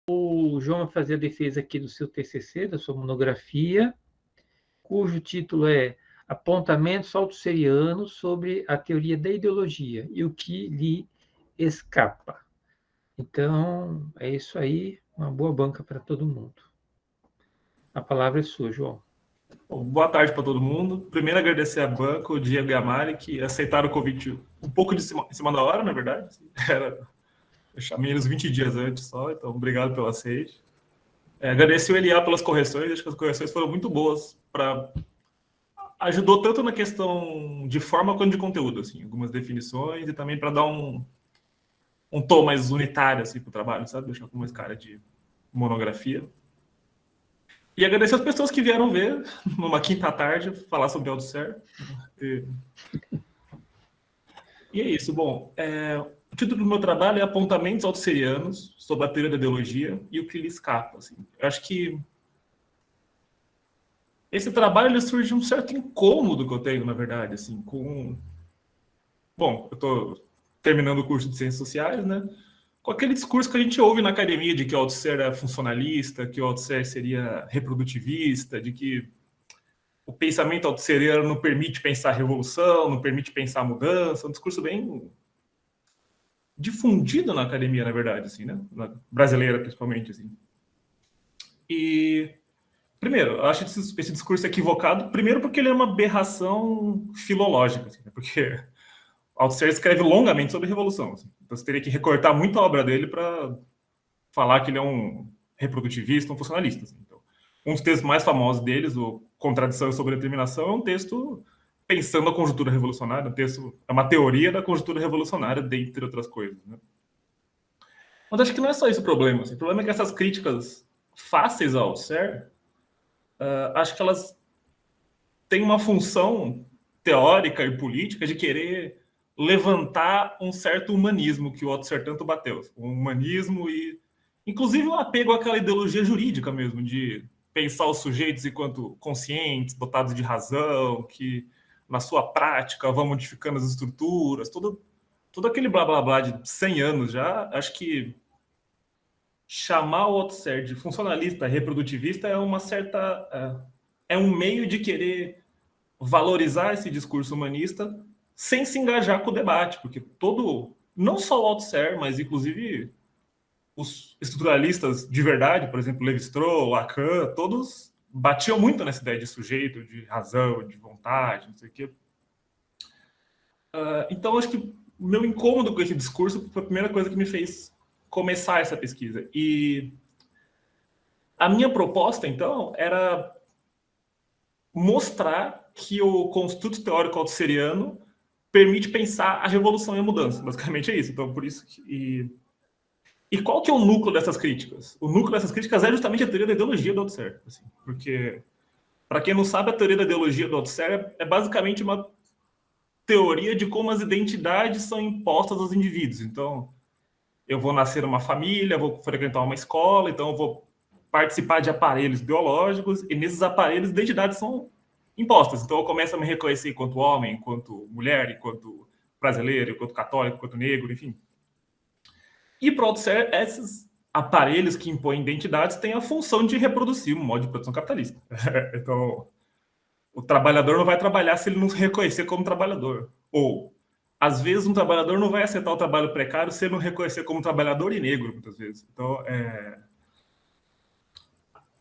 O João vai fazer a defesa aqui do seu TCC, da sua monografia, cujo título é Apontamentos Althusserianos sobre a Teoria da Ideologia e o que lhe escapa. Então, é isso aí, uma boa banca para todo mundo. A palavra é sua, João. Bom, boa tarde para todo mundo. Primeiro, agradecer a banca, o Diego e a Mari, que aceitaram o convite um pouco em cima da hora, na verdade. Eu chamei eles 20 dias antes só, então obrigado pelo aceite. Agradecer o Eliá pelas correções, acho que as correções foram muito boas. Ajudou tanto na questão de forma quanto de conteúdo, assim, algumas definições, e também para dar um tom mais unitário assim, para o trabalho, sabe? Deixar com mais cara de monografia. E agradecer as pessoas que vieram ver numa quinta tarde falar sobre Althusser. E é isso. Bom, o título do meu trabalho é Apontamentos Althusserianos sobre a teoria da ideologia e o que lhe escapa. Assim. Eu acho que esse trabalho ele surge de um certo incômodo que eu tenho, na verdade, assim, com... Bom, eu estou terminando o curso de Ciências Sociais, né? Com aquele discurso que a gente ouve na academia de que o Althusser é funcionalista, que o Althusser seria reprodutivista, de que o pensamento althusseriano não permite pensar revolução, não permite pensar mudança, um discurso bem difundido na academia, na verdade, assim, né? Na brasileira, principalmente, assim. E, primeiro, eu acho esse discurso equivocado, primeiro porque ele é uma aberração filológica, assim, né? Porque Althusser escreve longamente sobre revolução, assim. Então você teria que recortar muito a obra dele para falar que ele é um reprodutivista, um funcionalista. Assim. Então, um dos textos mais famosos deles, o Contradição sobre a Determinação, é um texto pensando a conjuntura revolucionária, é uma teoria da conjuntura revolucionária, dentre outras coisas. Né? Mas acho que não é só esse o problema. Assim. O problema é que essas críticas fáceis ao Althusser, acho que elas têm uma função teórica e política de querer levantar um certo humanismo que o Althusser tanto bateu. Um humanismo e, inclusive, um apego àquela ideologia jurídica mesmo, de pensar os sujeitos enquanto conscientes, dotados de razão, que na sua prática vão modificando as estruturas, todo aquele blá blá blá de 100 anos já. Acho que chamar o Althusser de funcionalista, reprodutivista é um meio de querer valorizar esse discurso humanista sem se engajar com o debate, porque não só o Althusser, mas inclusive os estruturalistas de verdade, por exemplo, Levi-Strauss, Lacan, todos batiam muito nessa ideia de sujeito, de razão, de vontade, não sei o quê. Então, acho que o meu incômodo com esse discurso foi a primeira coisa que me fez começar essa pesquisa. E a minha proposta, então, era mostrar que o construto teórico althusseriano permite pensar a revolução e a mudança. Basicamente é isso. Então, por isso que... E qual que é o núcleo dessas críticas? O núcleo dessas críticas é justamente a teoria da ideologia do Althusser. Assim, porque, para quem não sabe, a teoria da ideologia do Althusser é basicamente uma teoria de como as identidades são impostas aos indivíduos. Então, eu vou nascer numa família, vou frequentar uma escola, então eu vou participar de aparelhos biológicos, e nesses aparelhos identidades são impostas. Então eu começo a me reconhecer enquanto homem, enquanto mulher, enquanto brasileiro, enquanto católico, enquanto negro, enfim. E para o Althusser, esses aparelhos que impõem identidades têm a função de reproduzir um modo de produção capitalista. Então, o trabalhador não vai trabalhar se ele não se reconhecer como trabalhador. Ou, às vezes, um trabalhador não vai aceitar o trabalho precário se ele não reconhecer como trabalhador e negro, muitas vezes. Então,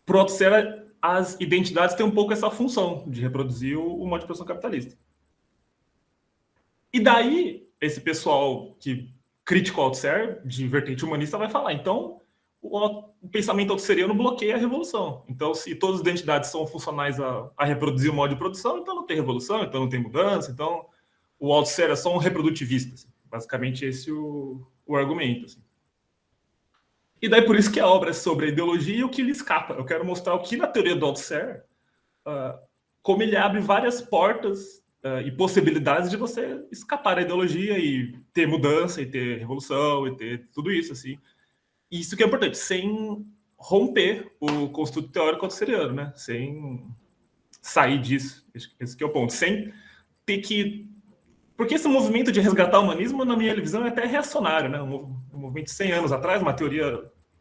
para o Althusser, as identidades têm um pouco essa função de reproduzir o modo de produção capitalista. E daí, esse pessoal que critica o Althusser, de vertente humanista, vai falar, então, o pensamento althusseriano bloqueia a revolução. Então, se todas as identidades são funcionais a reproduzir o modo de produção, então não tem revolução, então não tem mudança, então o Althusser é só um reprodutivista. Assim. Basicamente, esse é o argumento. Assim. E daí, por isso que a obra é sobre a ideologia e o que lhe escapa. Eu quero mostrar o que, na teoria do Althusser, como ele abre várias portas e possibilidades de você escapar da ideologia e ter mudança, e ter revolução, e ter tudo isso, assim. E isso que é importante, sem romper o construto teórico althuseriano, né? Sem sair disso. Esse que é o ponto. Sem ter que... Porque esse movimento de resgatar o humanismo, na minha visão, é até reacionário, né? Um movimento de 100 anos atrás, uma teoria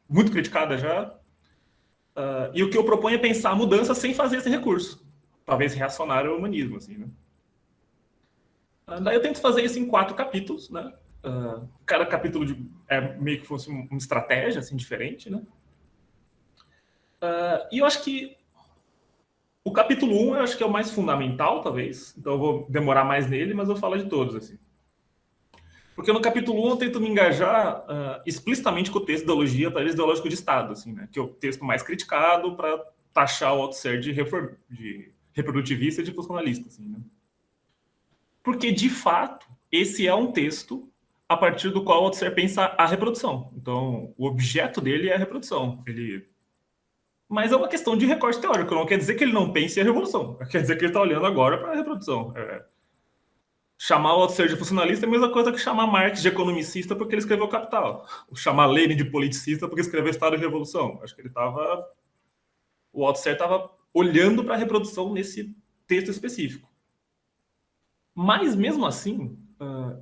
muito criticada já. E o que eu proponho é pensar a mudança sem fazer esse recurso. Talvez reacionário ao humanismo, assim, né? Daí eu tento fazer isso em 4 capítulos, né? Cada capítulo é meio que fosse uma estratégia, assim, diferente, né? E eu acho que o capítulo 1 eu acho que é o mais fundamental, talvez. Então eu vou demorar mais nele, mas eu falo de todos, assim. Porque no capítulo 1 eu tento me engajar explicitamente com o texto Ideologia, Talvez Ideológico de Estado, assim, né? Que é o texto mais criticado para taxar o Althusser de reprodutivista e de funcionalista, assim, né? Porque, de fato, esse é um texto a partir do qual o Althusser pensa a reprodução. Então, o objeto dele é a reprodução. Mas é uma questão de recorte teórico, não quer dizer que ele não pense a revolução. Quer dizer que ele está olhando agora para a reprodução. Chamar o Althusser de funcionalista é a mesma coisa que chamar Marx de economicista porque ele escreveu Capital. Ou chamar Lenin de politicista porque escreveu Estado e Revolução. Acho que o Althusser estava olhando para a reprodução nesse texto específico. Mas, mesmo assim,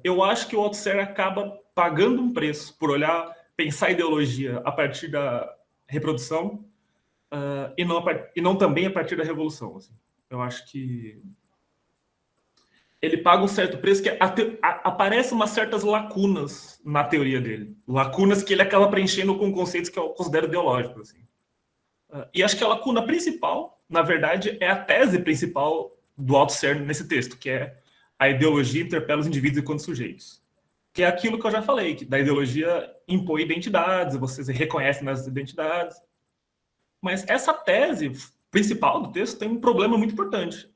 eu acho que o Althusser acaba pagando um preço por pensar a ideologia a partir da reprodução e não também a partir da revolução. Assim. Eu acho que ele paga um certo preço que aparecem umas certas lacunas na teoria dele. Lacunas que ele acaba preenchendo com conceitos que eu considero ideológicos. Assim. E acho que a lacuna principal, na verdade, é a tese principal do Althusser nesse texto, que é a ideologia interpela os indivíduos enquanto sujeitos. Que é aquilo que eu já falei, que da ideologia impõe identidades, você se reconhece nas identidades. Mas essa tese principal do texto tem um problema muito importante.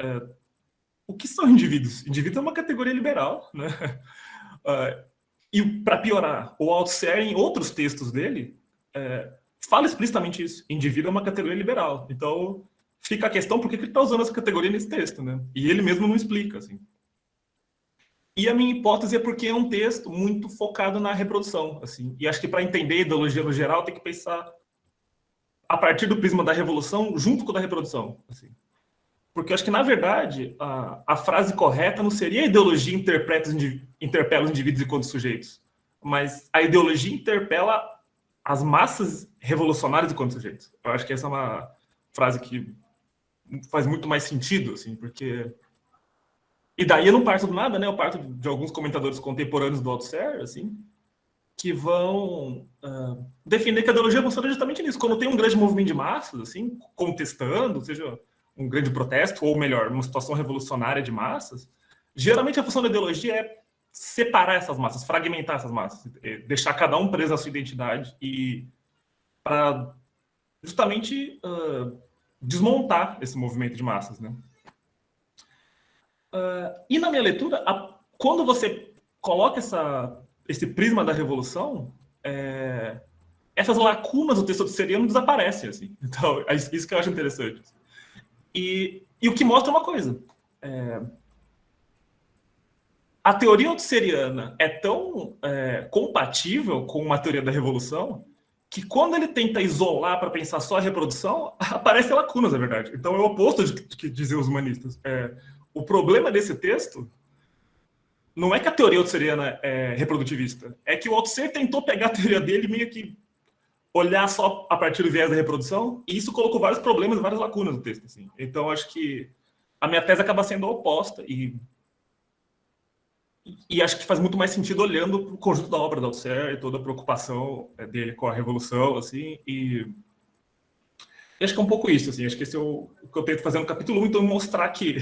O que são indivíduos? Indivíduo é uma categoria liberal, né? E para piorar, o Althusser, em outros textos dele, fala explicitamente isso. Indivíduo é uma categoria liberal. Então, fica a questão por que ele está usando essa categoria nesse texto, né? E ele mesmo não explica, assim. E a minha hipótese é porque é um texto muito focado na reprodução, assim. E acho que para entender a ideologia no geral tem que pensar a partir do prisma da revolução junto com a da reprodução, assim. Porque eu acho que, na verdade, a frase correta não seria a ideologia interpela os indivíduos enquanto sujeitos, mas a ideologia interpela as massas revolucionárias enquanto sujeitos. Eu acho que essa é uma frase que faz muito mais sentido, assim, porque... E daí eu não parto do nada, né? Eu parto de alguns comentadores contemporâneos do Althusser, assim, que vão defender que a ideologia funciona justamente nisso. Quando tem um grande movimento de massas, assim, contestando, seja um grande protesto, ou melhor, uma situação revolucionária de massas, geralmente a função da ideologia é separar essas massas, fragmentar essas massas, deixar cada um preso à sua identidade e para justamente desmontar esse movimento de massas, né? E na minha leitura, quando você coloca esse prisma da revolução, essas lacunas do texto althuseriano desaparecem. Assim. Então, é isso que eu acho interessante. E o que mostra uma coisa. A teoria althuseriana é tão compatível com uma teoria da revolução que quando ele tenta isolar para pensar só a reprodução, aparecem lacunas, na verdade. Então, é o oposto de que diziam os humanistas. O problema desse texto não é que a teoria althuseriana é reprodutivista, é que o Althusser tentou pegar a teoria dele e meio que olhar só a partir do viés da reprodução, e isso colocou vários problemas, várias lacunas no texto. Assim. Então, acho que a minha tese acaba sendo a oposta, e acho que faz muito mais sentido olhando para o conjunto da obra do Althusser e toda a preocupação dele com a revolução, assim, e acho que é um pouco isso, assim, acho que esse é o que eu tento fazer no capítulo 1, então mostrar que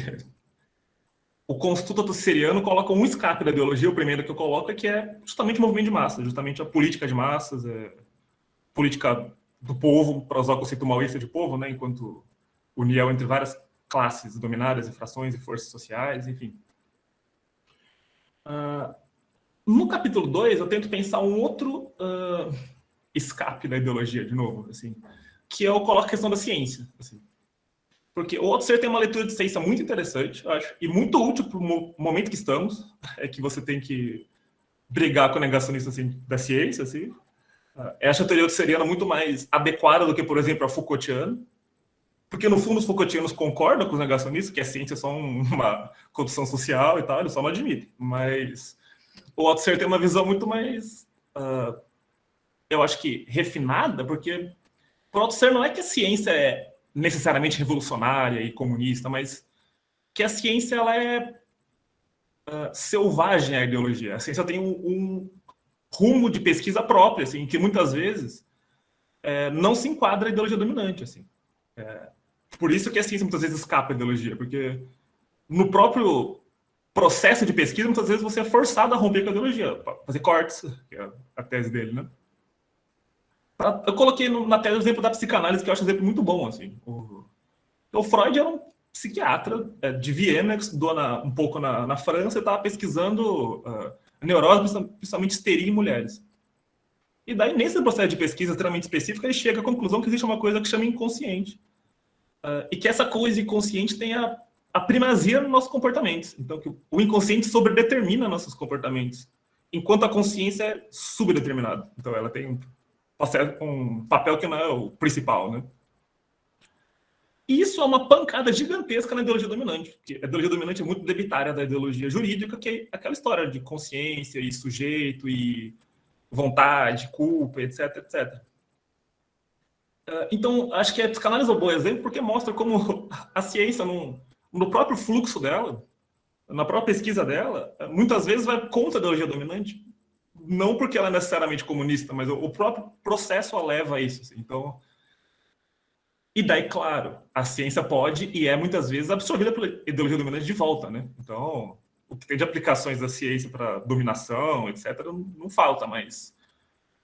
o construto althuseriano coloca um escape da ideologia, o primeiro que eu coloco é que é justamente o movimento de massas, justamente a política de massas, política do povo, para usar o conceito maoísta de povo, né, enquanto união entre várias classes dominadas, frações e forças sociais, enfim. No capítulo 2, eu tento pensar um outro escape da ideologia, de novo, assim, que eu coloco a questão da ciência, assim. Porque o Althusser tem uma leitura de ciência muito interessante, eu acho, e muito útil para o momento que estamos, é que você tem que brigar com o negacionista assim, da ciência, assim. Essa teoria althuseriana muito mais adequada do que, por exemplo, a Foucaultiana, porque, no fundo, os Foucaultianos concordam com os negacionistas, que a ciência é só uma construção social e tal, eles só não admitem. Mas o Althusser tem uma visão muito mais eu acho que refinada, porque por Althusser não é que a ciência é necessariamente revolucionária e comunista, mas que a ciência ela é selvagem à ideologia. A ciência tem um rumo de pesquisa própria, assim, que muitas vezes não se enquadra à ideologia dominante, assim. Por isso que a ciência muitas vezes escapa à ideologia, porque no próprio processo de pesquisa, muitas vezes você é forçado a romper com a ideologia, fazer cortes, que é a tese dele, né? Eu coloquei na tese o exemplo da psicanálise, que eu acho um exemplo muito bom, assim. O Freud era um psiquiatra de Viena, que estudou um pouco na França, e estava pesquisando neurose, principalmente histeria em mulheres. E daí, nesse processo de pesquisa extremamente específico, ele chega à conclusão que existe uma coisa que chama inconsciente. E que essa coisa inconsciente tem a primazia nos nossos comportamentos. Então, que o inconsciente sobredetermina nossos comportamentos, enquanto a consciência é subdeterminada. Então, ela tem um papel que não é o principal, né? E isso é uma pancada gigantesca na ideologia dominante, porque a ideologia dominante é muito debitária da ideologia jurídica, que é aquela história de consciência e sujeito e vontade, culpa, etc, etc. Então, acho que a psicanálise é um bom exemplo, porque mostra como a ciência, no próprio fluxo dela, na própria pesquisa dela, muitas vezes vai contra a ideologia dominante, não porque ela é necessariamente comunista, mas o próprio processo a leva a isso. Assim. Então, e daí, claro, a ciência pode e é muitas vezes absorvida pela ideologia dominante de volta, né? Então, o que tem de aplicações da ciência para dominação, etc., não falta, mas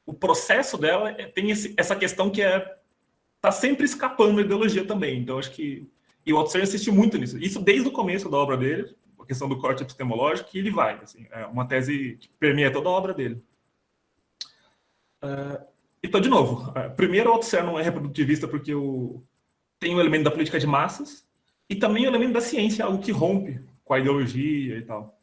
o processo dela tem essa questão que está sempre escapando da ideologia também. Então, acho que... E o Althusser insiste muito nisso. Isso desde o começo da obra dele, a questão do corte epistemológico, e ele vai. Assim, é uma tese que permeia toda a obra dele. Então, de novo, primeiro o Althusser não é reprodutivista porque tem o elemento da política de massas e também o elemento da ciência, algo que rompe com a ideologia e tal.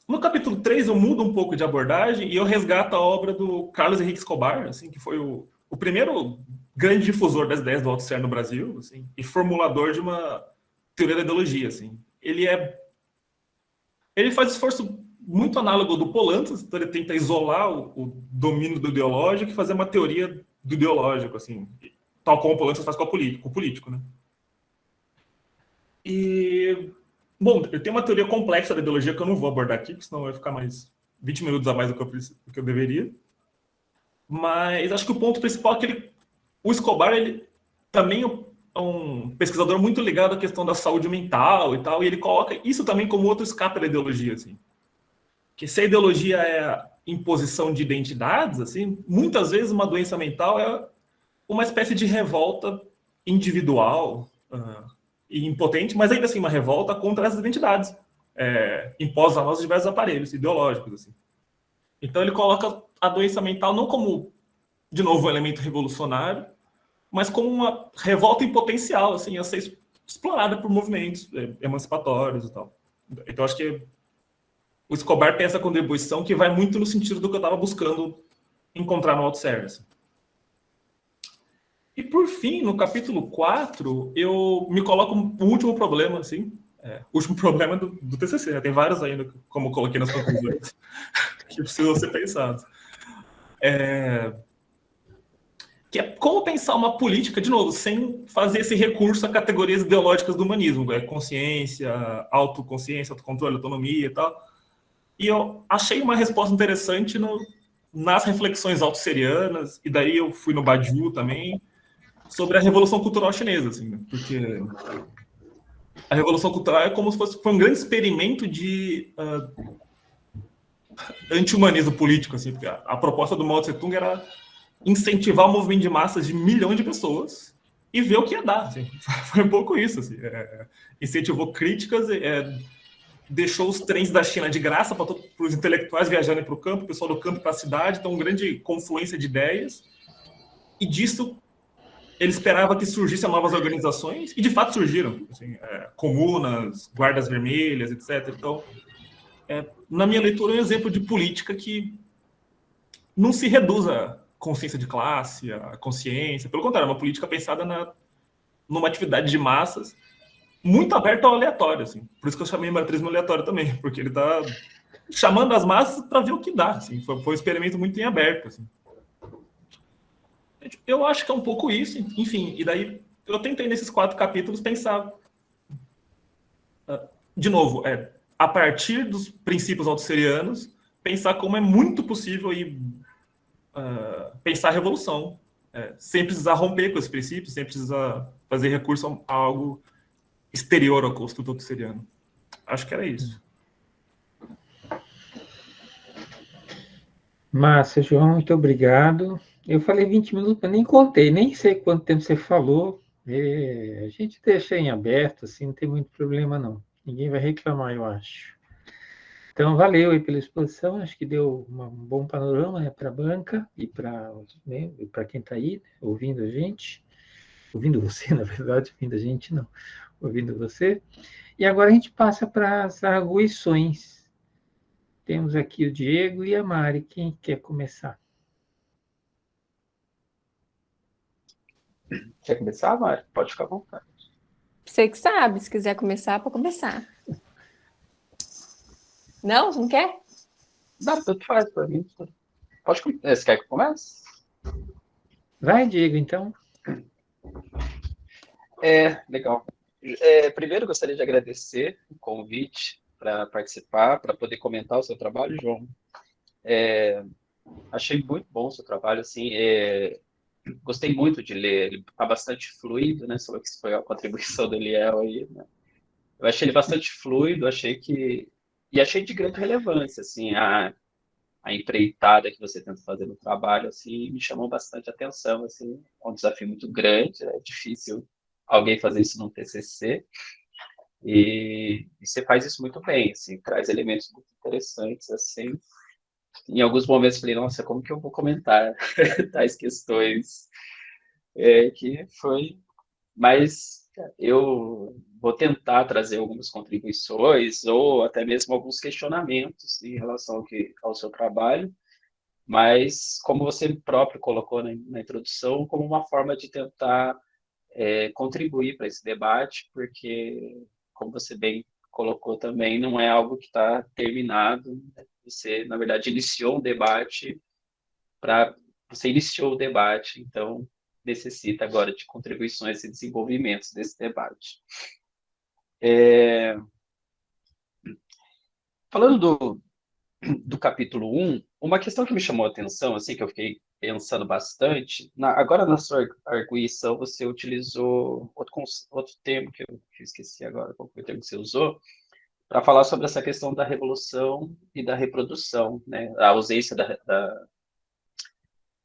No capítulo 3 eu mudo um pouco de abordagem e eu resgato a obra do Carlos Henrique Escobar, assim, que foi o primeiro grande difusor das ideias do Althusser no Brasil, assim, e formulador de uma teoria da ideologia. Assim. Ele faz esforço muito análogo do Polantzas, então ele tenta isolar o domínio do ideológico e fazer uma teoria do ideológico, assim, tal como o Polantzas faz com o político, né? E, bom, eu tenho uma teoria complexa da ideologia que eu não vou abordar aqui, porque senão vai ficar mais 20 minutos a mais do que eu deveria. Mas acho que o ponto principal é que o Escobar, ele também é um pesquisador muito ligado à questão da saúde mental e tal, e ele coloca isso também como outro escape da ideologia, assim. Que se a ideologia é a imposição de identidades, assim, muitas vezes uma doença mental é uma espécie de revolta individual e impotente, mas ainda assim uma revolta contra essas identidades impostas a nós diversos aparelhos ideológicos. Assim. Então ele coloca a doença mental não como, de novo, um elemento revolucionário, mas como uma revolta em potencial, assim, a ser explorada por movimentos emancipatórios e tal. Então acho que o Escobar tem essa contribuição que vai muito no sentido do que eu estava buscando encontrar no Althusser. Assim. E, por fim, no capítulo 4, eu me coloco o último problema, assim, o último problema do TCC, né? Tem vários ainda, como eu coloquei nas conclusões, que precisam ser pensados. Que é como pensar uma política, de novo, sem fazer esse recurso a categorias ideológicas do humanismo, consciência, autoconsciência, autocontrole, autonomia e tal. E eu achei uma resposta interessante nas reflexões althusserianas, e daí eu fui no Badiou também, sobre a Revolução Cultural Chinesa, assim, né? Porque a Revolução Cultural é como se foi um grande experimento de anti-humanismo político, assim, porque a proposta do Mao Tse-tung era incentivar o movimento de massas de milhões de pessoas e ver o que ia dar. Assim. Foi um pouco isso. Assim. Incentivou críticas, deixou os trens da China de graça para os intelectuais viajarem para o campo, o pessoal do campo para a cidade, então uma grande confluência de ideias. E disso ele esperava que surgissem novas organizações, e de fato surgiram. Assim, comunas, guardas vermelhas, etc. Então, na minha leitura, é um exemplo de política que não se reduz a consciência de classe, a consciência. Pelo contrário, é uma política pensada numa atividade de massas muito aberta ao aleatório. Assim. Por isso que eu chamei o aleatório também, porque ele está chamando as massas para ver o que dá. Assim. Foi um experimento muito em aberto. Assim. Eu acho que é um pouco isso, enfim. E daí eu tentei nesses 4 capítulos pensar, de novo, a partir dos princípios autosserianos, pensar como é muito possível pensar a revolução, sem precisar romper com esses princípios, sem precisar fazer recurso a algo exterior ao construto autosseriano. Acho que era isso. Massa, João, muito obrigado. Eu falei 20 minutos, mas nem contei, nem sei quanto tempo você falou. A gente deixa em aberto, assim, não tem muito problema, não. Ninguém vai reclamar, eu acho. Então, valeu aí pela exposição, acho que deu um bom panorama, né, para a banca e para, né, quem está aí, né, ouvindo a gente. Ouvindo você, na verdade, ouvindo a gente não, ouvindo você. E agora a gente passa para as arguições. Temos aqui o Diego e a Mari. Quem quer começar? Quer começar, Mari? Pode ficar à vontade. Você que sabe, se quiser começar, pode começar. Não? Você não quer? Dá, tanto faz para mim. Pode começar. Você quer que eu comece? Vai, Diego, então. Legal. Primeiro, gostaria de agradecer o convite para participar, para poder comentar o seu trabalho, João. Achei muito bom o seu trabalho, assim, gostei muito de ler, ele está bastante fluido, né, sobre o que foi a contribuição do Eliel aí, né? Eu achei ele bastante fluido, e achei de grande relevância, assim, a empreitada que você tenta fazer no trabalho, assim, me chamou bastante atenção, assim, é um desafio muito grande, é difícil alguém fazer isso num TCC, e você faz isso muito bem, assim, traz elementos muito interessantes, assim. Em alguns momentos eu falei, nossa, como que eu vou comentar tais questões que foi, mas eu vou tentar trazer algumas contribuições ou até mesmo alguns questionamentos em relação ao seu trabalho, mas como você próprio colocou na introdução, como uma forma de tentar contribuir para esse debate, porque, como você bem colocou também, não é algo que está terminado, né? Você, na verdade, iniciou um debate você iniciou o debate, então necessita agora de contribuições e desenvolvimentos desse debate. Falando do capítulo 1, uma questão que me chamou a atenção, assim, que eu fiquei pensando bastante, agora na sua arguição você utilizou outro termo que eu esqueci agora, qual foi o termo que você usou, para falar sobre essa questão da revolução e da reprodução, né? A ausência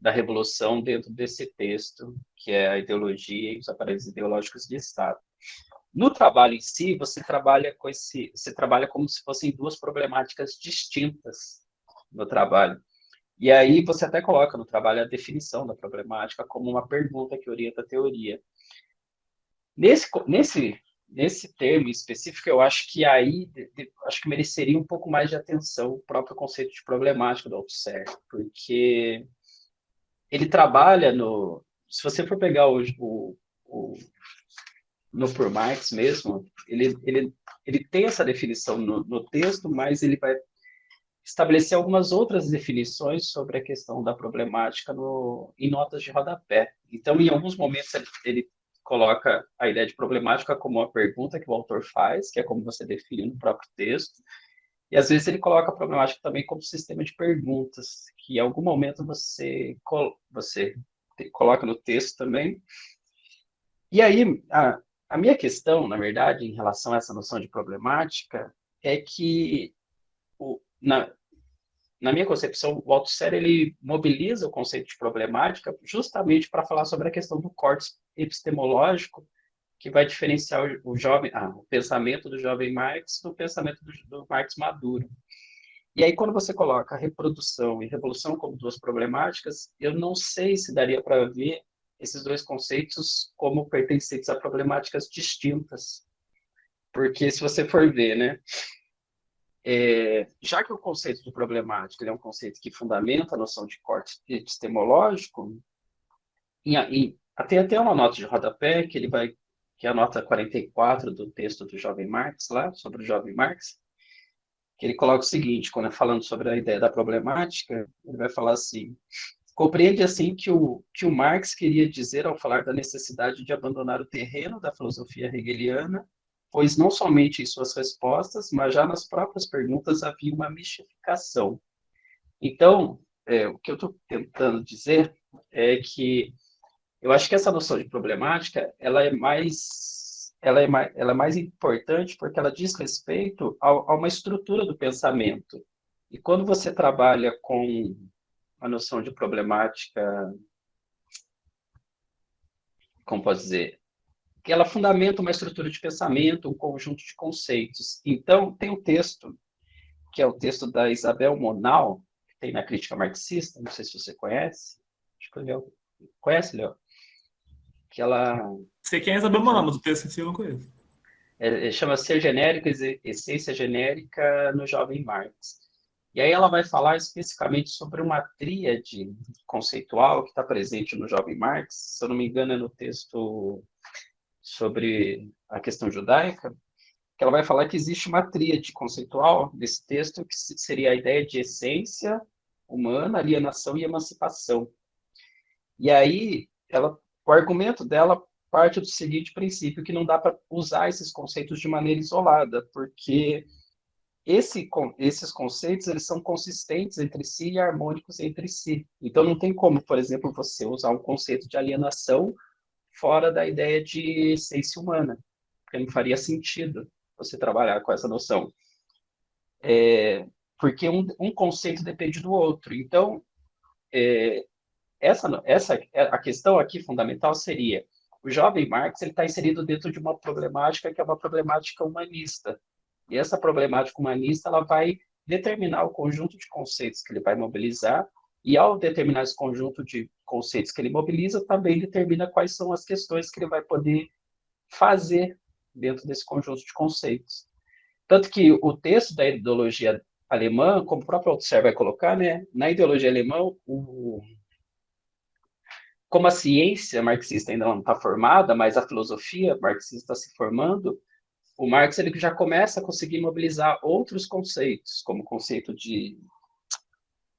da revolução dentro desse texto, que é a ideologia e os aparelhos ideológicos de Estado. No trabalho em si, você trabalha como se fossem duas problemáticas distintas no trabalho. E aí você até coloca no trabalho a definição da problemática como uma pergunta que orienta a teoria. Nesse termo específico, eu acho que acho que mereceria um pouco mais de atenção o próprio conceito de problemática do Althusser, porque ele trabalha se você for pegar no por Marx mesmo, ele tem essa definição no texto, mas ele vai estabelecer algumas outras definições sobre a questão da problemática em notas de rodapé. Então, em alguns momentos, ele coloca a ideia de problemática como uma pergunta que o autor faz, que é como você define no próprio texto, e às vezes ele coloca a problemática também como sistema de perguntas, que em algum momento você coloca no texto também. E aí, a minha questão, na verdade, em relação a essa noção de problemática, é que, na minha concepção, o Althusser ele mobiliza o conceito de problemática justamente para falar sobre a questão do corte epistemológico que vai diferenciar o pensamento do jovem Marx do pensamento do Marx maduro. E aí, quando você coloca reprodução e revolução como duas problemáticas, eu não sei se daria para ver esses dois conceitos como pertencentes a problemáticas distintas. Porque se você for ver, né, já que o conceito de problemática é um conceito que fundamenta a noção de corte epistemológico, tem até uma nota de rodapé que é a nota 44 do texto do Jovem Marx, lá, sobre o Jovem Marx, que ele coloca o seguinte, quando é falando sobre a ideia da problemática, ele vai falar assim: compreende assim que o Marx queria dizer ao falar da necessidade de abandonar o terreno da filosofia hegeliana, pois não somente em suas respostas, mas já nas próprias perguntas havia uma mistificação. Então, o que eu estou tentando dizer é que eu acho que essa noção de problemática ela é mais importante porque ela diz respeito a uma estrutura do pensamento. E quando você trabalha com a noção de problemática, como posso dizer, que ela fundamenta uma estrutura de pensamento, um conjunto de conceitos. Então, tem um texto, que é o texto da Isabel Monal, que tem na Crítica Marxista, não sei se você conhece. Acho que o Léo conhece, Léo? Que ela Sei quem é Isabel Manal, mas o texto em si eu não conheço. chama Ser Genérico, Essência Genérica no Jovem Marx. E aí ela vai falar especificamente sobre uma tríade conceitual que está presente no Jovem Marx, se eu não me engano é no texto sobre a questão judaica, que ela vai falar que existe uma tríade conceitual nesse texto, que seria a ideia de essência humana, alienação e emancipação. E aí, o argumento dela parte do seguinte princípio, que não dá para usar esses conceitos de maneira isolada, porque esses conceitos eles são consistentes entre si e harmônicos entre si. Então, não tem como, por exemplo, você usar um conceito de alienação fora da ideia de essência humana, porque não faria sentido você trabalhar com essa noção. Porque um conceito depende do outro. Então, a questão aqui fundamental seria: o jovem Marx ele está inserido dentro de uma problemática que é uma problemática humanista. E essa problemática humanista ela vai determinar o conjunto de conceitos que ele vai mobilizar, e ao determinar esse conjunto de conceitos que ele mobiliza, também determina quais são as questões que ele vai poder fazer dentro desse conjunto de conceitos. Tanto que o texto da ideologia alemã, como o próprio Althusser vai colocar, né, na ideologia alemã, como a ciência marxista ainda não está formada, mas a filosofia marxista está se formando, o Marx ele já começa a conseguir mobilizar outros conceitos, como o conceito de...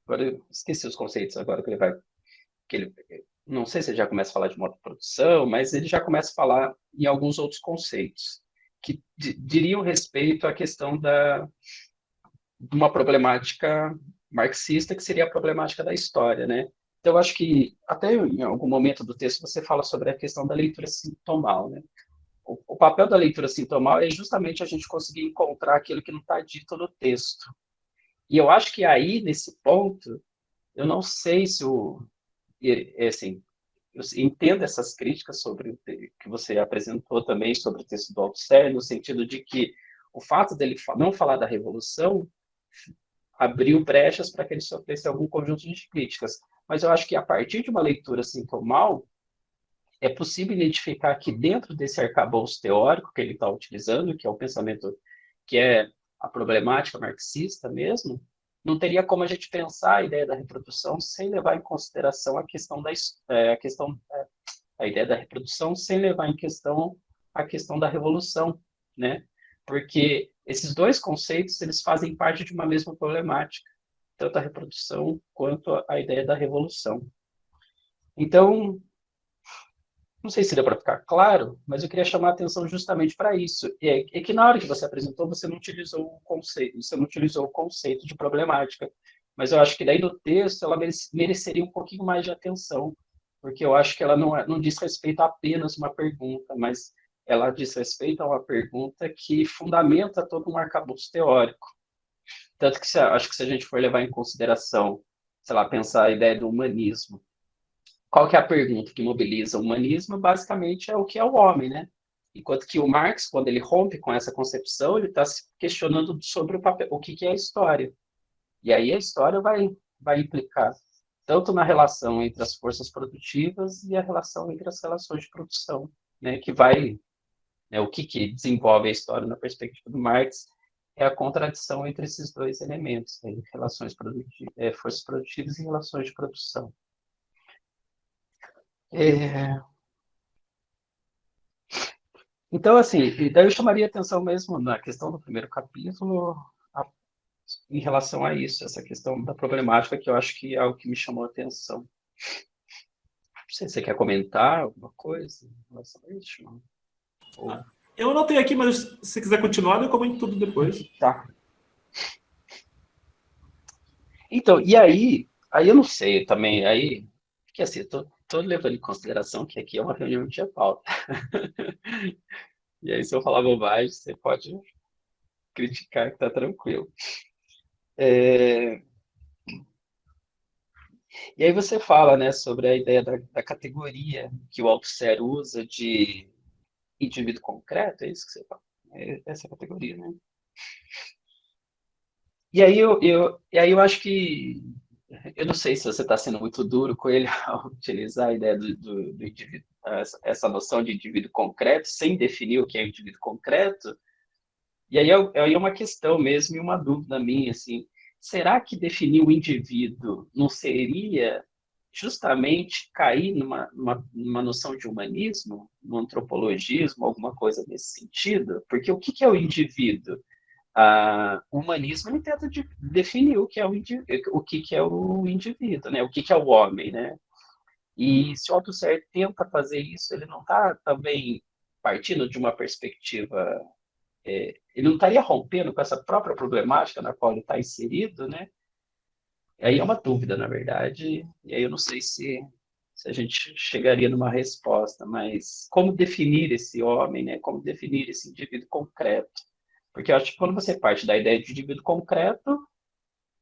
Agora eu esqueci os conceitos agora que ele vai... Não sei se ele já começa a falar de modo de produção, mas ele já começa a falar em alguns outros conceitos que diriam respeito à questão de uma problemática marxista, que seria a problemática da história, né? Então, eu acho que até em algum momento do texto você fala sobre a questão da leitura sintomal, né? O papel da leitura sintomal é justamente a gente conseguir encontrar aquilo que não está dito no texto. E eu acho que aí, nesse ponto, eu não sei se assim, eu entendo essas críticas sobre o que você apresentou também sobre o texto do Althusser, no sentido de que o fato dele não falar da revolução abriu brechas para que ele sofresse algum conjunto de críticas. Mas eu acho que a partir de uma leitura sintomal, é possível identificar que dentro desse arcabouço teórico que ele está utilizando, que é o pensamento, que é a problemática marxista mesmo, não teria como a gente pensar a ideia da reprodução sem levar em consideração a ideia da reprodução sem levar em questão a questão da revolução, né? Porque esses dois conceitos eles fazem parte de uma mesma problemática, tanto a reprodução quanto a ideia da revolução. Então, não sei se deu para ficar claro, mas eu queria chamar a atenção justamente para isso. É que na hora que você apresentou, você não utilizou o conceito de problemática. Mas eu acho que daí no texto ela mereceria um pouquinho mais de atenção, porque eu acho que ela não diz respeito a apenas uma pergunta, mas ela diz respeito a uma pergunta que fundamenta todo um arcabouço teórico. Tanto que acho que se a gente for levar em consideração, sei lá, pensar a ideia do humanismo, qual que é a pergunta que mobiliza o humanismo? Basicamente é o que é o homem, né? Enquanto que o Marx, quando ele rompe com essa concepção, ele está se questionando sobre o que é a história. E aí a história vai implicar tanto na relação entre as forças produtivas e a relação entre as relações de produção, né? O que desenvolve a história na perspectiva do Marx é a contradição entre esses dois elementos, né? Forças produtivas e relações de produção. Então, assim, daí eu chamaria atenção mesmo na questão do primeiro capítulo, em relação a isso, essa questão da problemática, que eu acho que é algo que me chamou a atenção. Não sei se você quer comentar alguma coisa em relação a isso, João? Ou... Eu anotei aqui, mas se você quiser continuar, eu comento tudo depois. Tá. Então, e aí eu não sei também, aí, porque assim, eu tô levando em consideração que aqui é uma reunião de pauta. E aí, se eu falar bobagem, você pode criticar que tá tranquilo. E aí você fala, né, sobre a ideia da categoria que o Althusser usa de indivíduo concreto, é isso que você fala? É essa categoria, né? E aí eu acho que, eu não sei se você está sendo muito duro com ele ao utilizar a ideia do indivíduo, essa noção de indivíduo concreto, sem definir o que é indivíduo concreto. E aí é uma questão mesmo e uma dúvida minha, assim, será que definir o indivíduo não seria justamente cair numa noção de humanismo, no antropologismo, alguma coisa nesse sentido? Porque o que é o indivíduo? O humanismo ele tenta definir o que é o que é o indivíduo, né? O que é o homem, né? E se o Althusser tenta fazer isso, ele não está também partindo de uma perspectiva, ele não estaria rompendo com essa própria problemática na qual ele está inserido, né? Aí é uma dúvida, na verdade, e aí eu não sei se a gente chegaria numa resposta, mas como definir esse homem, né? Como definir esse indivíduo concreto? Porque eu acho que quando você parte da ideia de indivíduo concreto,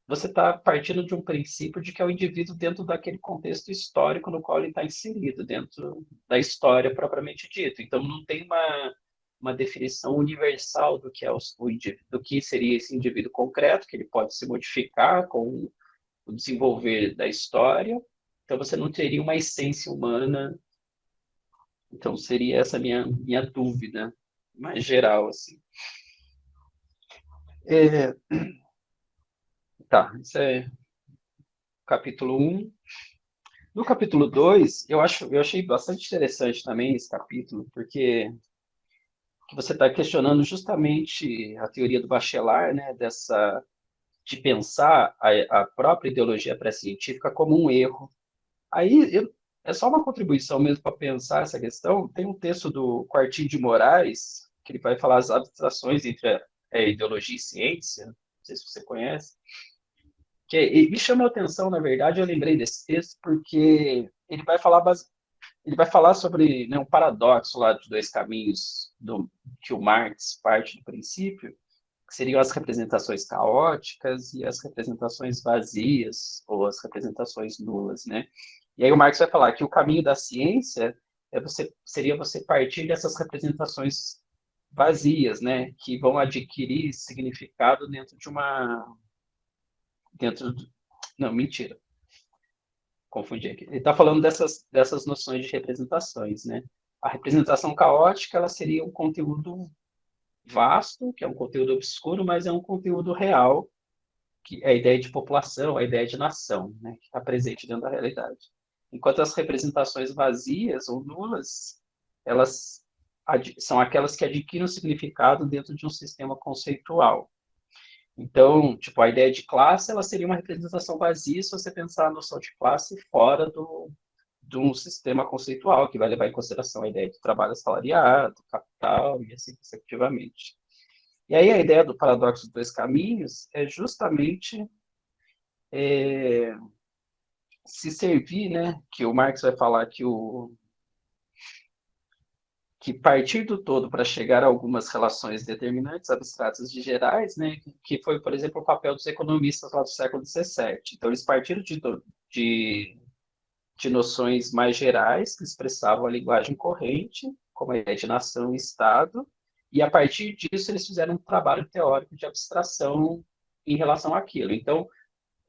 você está partindo de um princípio de que é o indivíduo dentro daquele contexto histórico no qual ele está inserido, dentro da história propriamente dita. Então, não tem uma definição universal do que é do que seria esse indivíduo concreto, que ele pode se modificar com o desenvolver da história. Então, você não teria uma essência humana. Então, seria essa minha dúvida mais geral, assim. Tá, isso é capítulo 1. No capítulo 2, eu achei bastante interessante também esse capítulo, porque que você está questionando justamente a teoria do Bachelard, né, de pensar a própria ideologia pré-científica como um erro. Aí é só uma contribuição mesmo para pensar essa questão. Tem um texto do Quartim de Moraes, que ele vai falar as abstrações entre a ideologia e ciência, não sei se você conhece, que me chamou a atenção, na verdade, eu lembrei desse texto porque ele vai falar sobre, né, um paradoxo lá dos dois caminhos que o Marx parte do princípio, que seriam as representações caóticas e as representações vazias, ou as representações nulas, né? E aí o Marx vai falar que o caminho da ciência seria você partir dessas representações vazias, né, que vão adquirir significado não, mentira, confundi aqui. Ele está falando dessas noções de representações, né? A representação caótica, ela seria um conteúdo vasto, que é um conteúdo obscuro, mas é um conteúdo real, que é a ideia de população, a ideia de nação, né? Que está presente dentro da realidade. Enquanto as representações vazias ou nulas, elas são aquelas que adquirem um significado dentro de um sistema conceitual. Então, tipo, a ideia de classe, ela seria uma representação vazia se você pensar a noção de classe fora de um sistema conceitual, que vai levar em consideração a ideia de trabalho assalariado, capital, e assim consecutivamente. E aí a ideia do paradoxo dos dois caminhos é justamente se servir, né, que o Marx vai falar que partir do todo para chegar a algumas relações determinantes, abstratas e gerais, né, que foi, por exemplo, o papel dos economistas lá do século XVII. Então, eles partiram de noções mais gerais, que expressavam a linguagem corrente, como a ideia de nação e Estado, e a partir disso eles fizeram um trabalho teórico de abstração em relação àquilo. Então,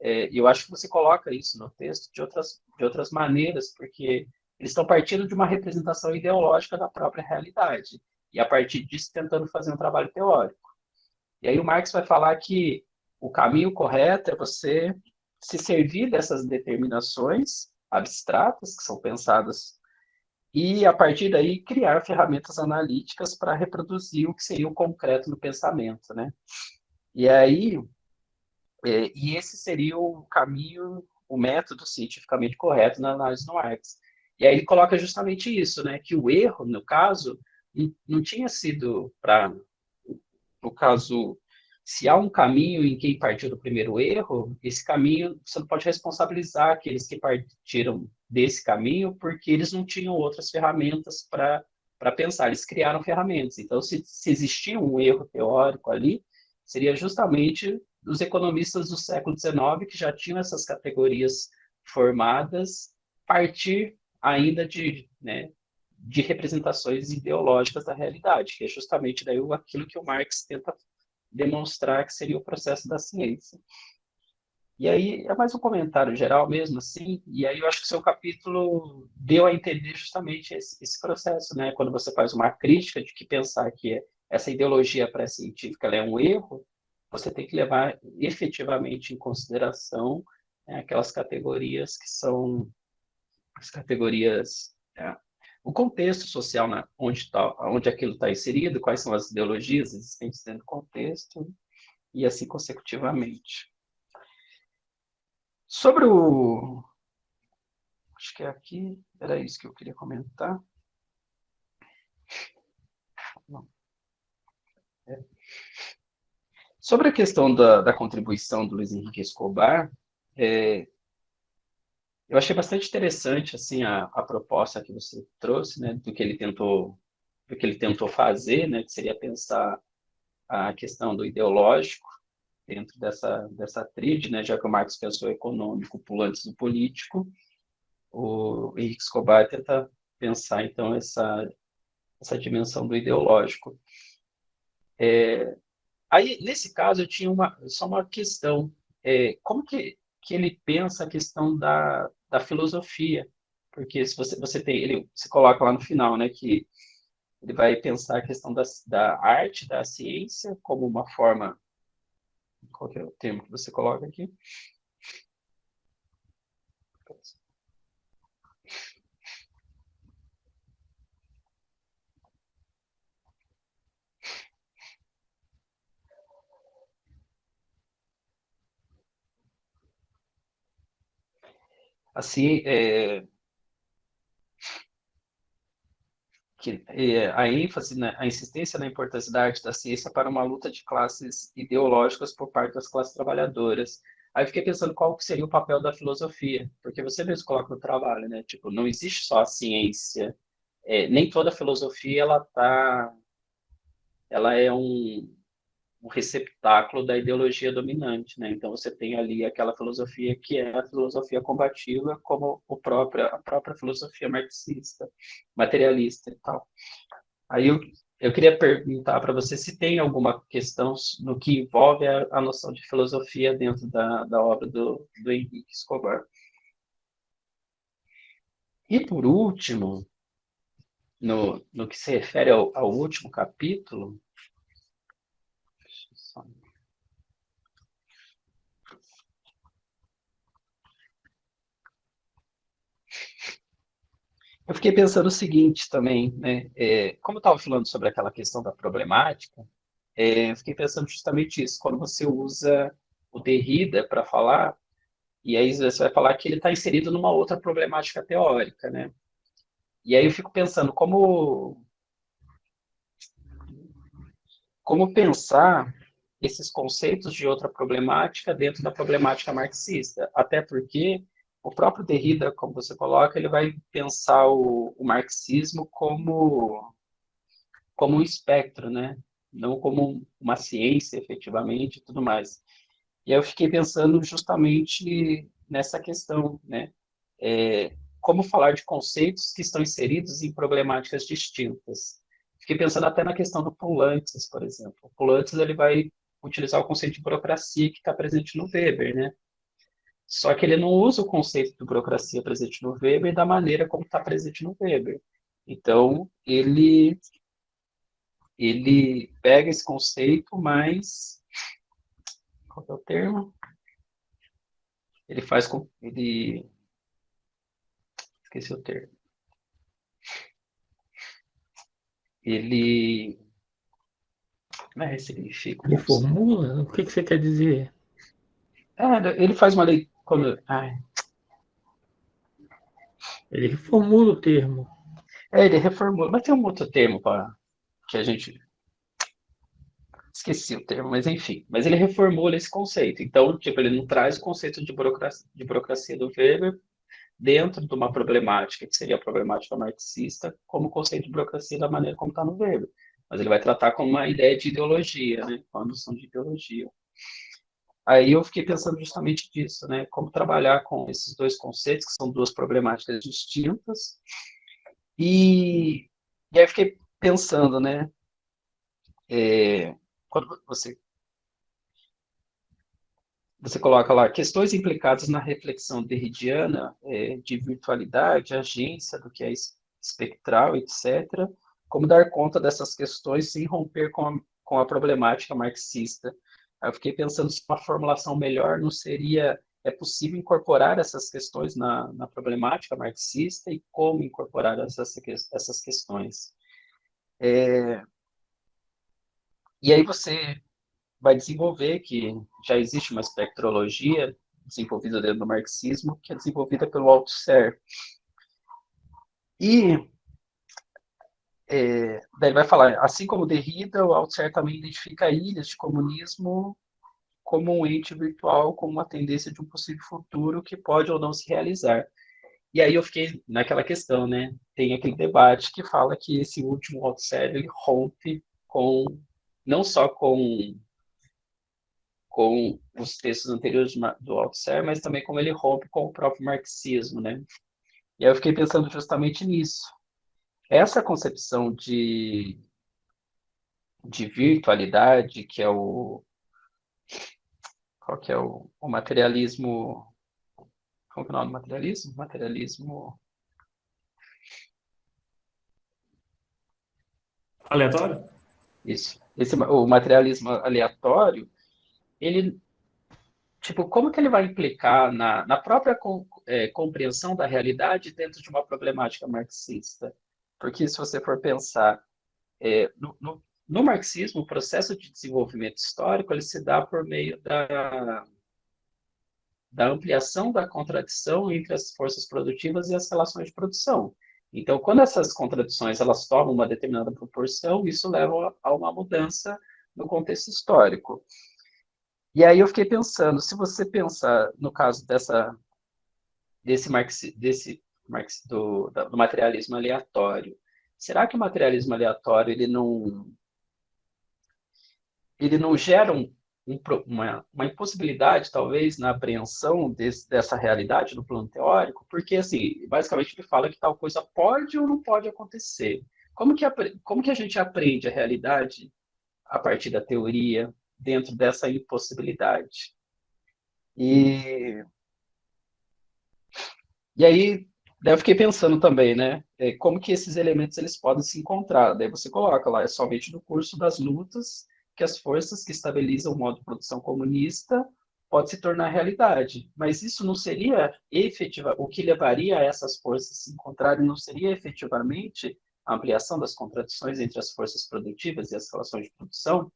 eu acho que você coloca isso no texto de outras maneiras, porque eles estão partindo de uma representação ideológica da própria realidade, e a partir disso tentando fazer um trabalho teórico. E aí o Marx vai falar que o caminho correto é você se servir dessas determinações abstratas, que são pensadas, e a partir daí criar ferramentas analíticas para reproduzir o que seria o concreto no pensamento, né? E aí E esse seria o caminho, o método cientificamente correto na análise do Marx. E aí ele coloca justamente isso, né, que o erro, no caso, não tinha sido para, no caso, se há um caminho em quem partiu do primeiro erro, esse caminho você não pode responsabilizar aqueles que partiram desse caminho, porque eles não tinham outras ferramentas para pensar, eles criaram ferramentas. Então, se existia um erro teórico ali, seria justamente os economistas do século XIX, que já tinham essas categorias formadas, partir ainda de representações ideológicas da realidade, que é justamente daí aquilo que o Marx tenta demonstrar que seria o processo da ciência. E aí é mais um comentário geral mesmo, assim, e aí eu acho que o seu capítulo deu a entender justamente esse processo, né? Quando você faz uma crítica de que pensar que essa ideologia pré-científica é um erro, você tem que levar efetivamente em consideração, né, aquelas categorias que são as categorias, o contexto social, né, onde aquilo está inserido, quais são as ideologias existentes dentro do contexto, e assim consecutivamente. Sobre o... Acho que é aqui, era isso que eu queria comentar. Não. Sobre a questão da contribuição do Luiz Henrique Escobar, eu achei bastante interessante assim a proposta que você trouxe, né, do que ele tentou fazer, né, que seria pensar a questão do ideológico dentro dessa tríade, né, já que o Marx pensou econômico, antes do político, o Henrique Escobar tenta pensar, então, essa dimensão do ideológico. Aí, nesse caso, eu tinha só uma questão. Como que ele pensa a questão da filosofia? Porque se você tem, você coloca lá no final, né, que ele vai pensar a questão da arte, da ciência, como uma forma... Qual que é o termo que você coloca aqui? Assim, a ênfase, né, a insistência na importância da arte e da ciência para uma luta de classes ideológicas por parte das classes trabalhadoras. Aí eu fiquei pensando qual que seria o papel da filosofia, porque você mesmo coloca no trabalho, né? Tipo, não existe só a ciência, nem toda filosofia ela é um receptáculo da ideologia dominante, né? Então você tem ali aquela filosofia que é a filosofia combativa, como a própria filosofia marxista, materialista e tal. Aí eu queria perguntar para você se tem alguma questão no que envolve a noção de filosofia dentro da obra do Henrique Escobar. E por último, no que se refere ao último capítulo, eu fiquei pensando o seguinte também, né? Como eu estava falando sobre aquela questão da problemática, eu fiquei pensando justamente isso. Quando você usa o Derrida para falar, e aí você vai falar que ele está inserido numa outra problemática teórica, né? E aí eu fico pensando como pensar esses conceitos de outra problemática dentro da problemática marxista. Até porque o próprio Derrida, como você coloca, ele vai pensar o marxismo como um espectro, né? Não como uma ciência, efetivamente, e tudo mais. E aí eu fiquei pensando justamente nessa questão, né? Como falar de conceitos que estão inseridos em problemáticas distintas. Fiquei pensando até na questão do Poulantzas, por exemplo. O Poulantzas ele vai utilizar o conceito de burocracia que está presente no Weber, né? Só que ele não usa o conceito de burocracia presente no Weber da maneira como está presente no Weber. Então, ele pega esse conceito, mas qual que é o termo? Ele faz com ele esqueci o termo. Ele não é ressignifica, Reformula? O que você quer dizer? Ele faz uma lei... Quando, Ele reformula o termo. ele reformula. Mas tem um outro termo que a gente... Esqueci o termo, mas enfim. Mas ele reformula esse conceito. Então, tipo, ele não traz o conceito de burocracia do Weber dentro de uma problemática, que seria a problemática marxista, como conceito de burocracia da maneira como está no Weber. Mas ele vai tratar como uma ideia de ideologia, né? Com a noção de ideologia. Aí eu fiquei pensando justamente disso, né? Como trabalhar com esses dois conceitos, que são duas problemáticas distintas. E aí eu fiquei pensando, né? Quando você coloca lá questões implicadas na reflexão derridiana de virtualidade, agência, do que é espectral, etc., como dar conta dessas questões sem romper com a problemática marxista. Aí eu fiquei pensando se uma formulação melhor não seria, é possível incorporar essas questões na problemática marxista e como incorporar essas questões. E aí você vai desenvolver que já existe uma espectrologia desenvolvida dentro do marxismo, que é desenvolvida pelo Althusser. E daí ele vai falar, assim como Derrida, o Althusser também identifica ilhas de comunismo como um ente virtual, como uma tendência de um possível futuro que pode ou não se realizar. E aí eu fiquei naquela questão, né? Tem aquele debate que fala que esse último Althusser, ele rompe não só com os textos anteriores do Althusser, mas também como ele rompe com o próprio marxismo, né? E aí eu fiquei pensando justamente nisso. Essa concepção de virtualidade, que é qual que é o materialismo, como que é o nome do materialismo? Materialismo Aleatório? isso. O materialismo aleatório, ele tipo, como que ele vai implicar na própria compreensão da realidade dentro de uma problemática marxista? Porque se você for pensar, no marxismo, o processo de desenvolvimento histórico ele se dá por meio da ampliação da contradição entre as forças produtivas e as relações de produção. Então, quando essas contradições elas tomam uma determinada proporção, isso leva a uma mudança no contexto histórico. E aí eu fiquei pensando, se você pensar no caso do materialismo aleatório, será que o materialismo aleatório ele não gera uma impossibilidade, talvez, na apreensão dessa realidade no plano teórico? Porque, assim, basicamente ele fala que tal coisa pode ou não pode acontecer. Como que a gente aprende a realidade a partir da teoria dentro dessa impossibilidade? E E aí, daí eu fiquei pensando também, né? Como que esses elementos eles podem se encontrar? Daí você coloca lá, é somente no curso das lutas que as forças que estabilizam o modo de produção comunista pode se tornar realidade. Mas isso não seria o que levaria a essas forças se encontrarem não seria efetivamente a ampliação das contradições entre as forças produtivas e as relações de produção?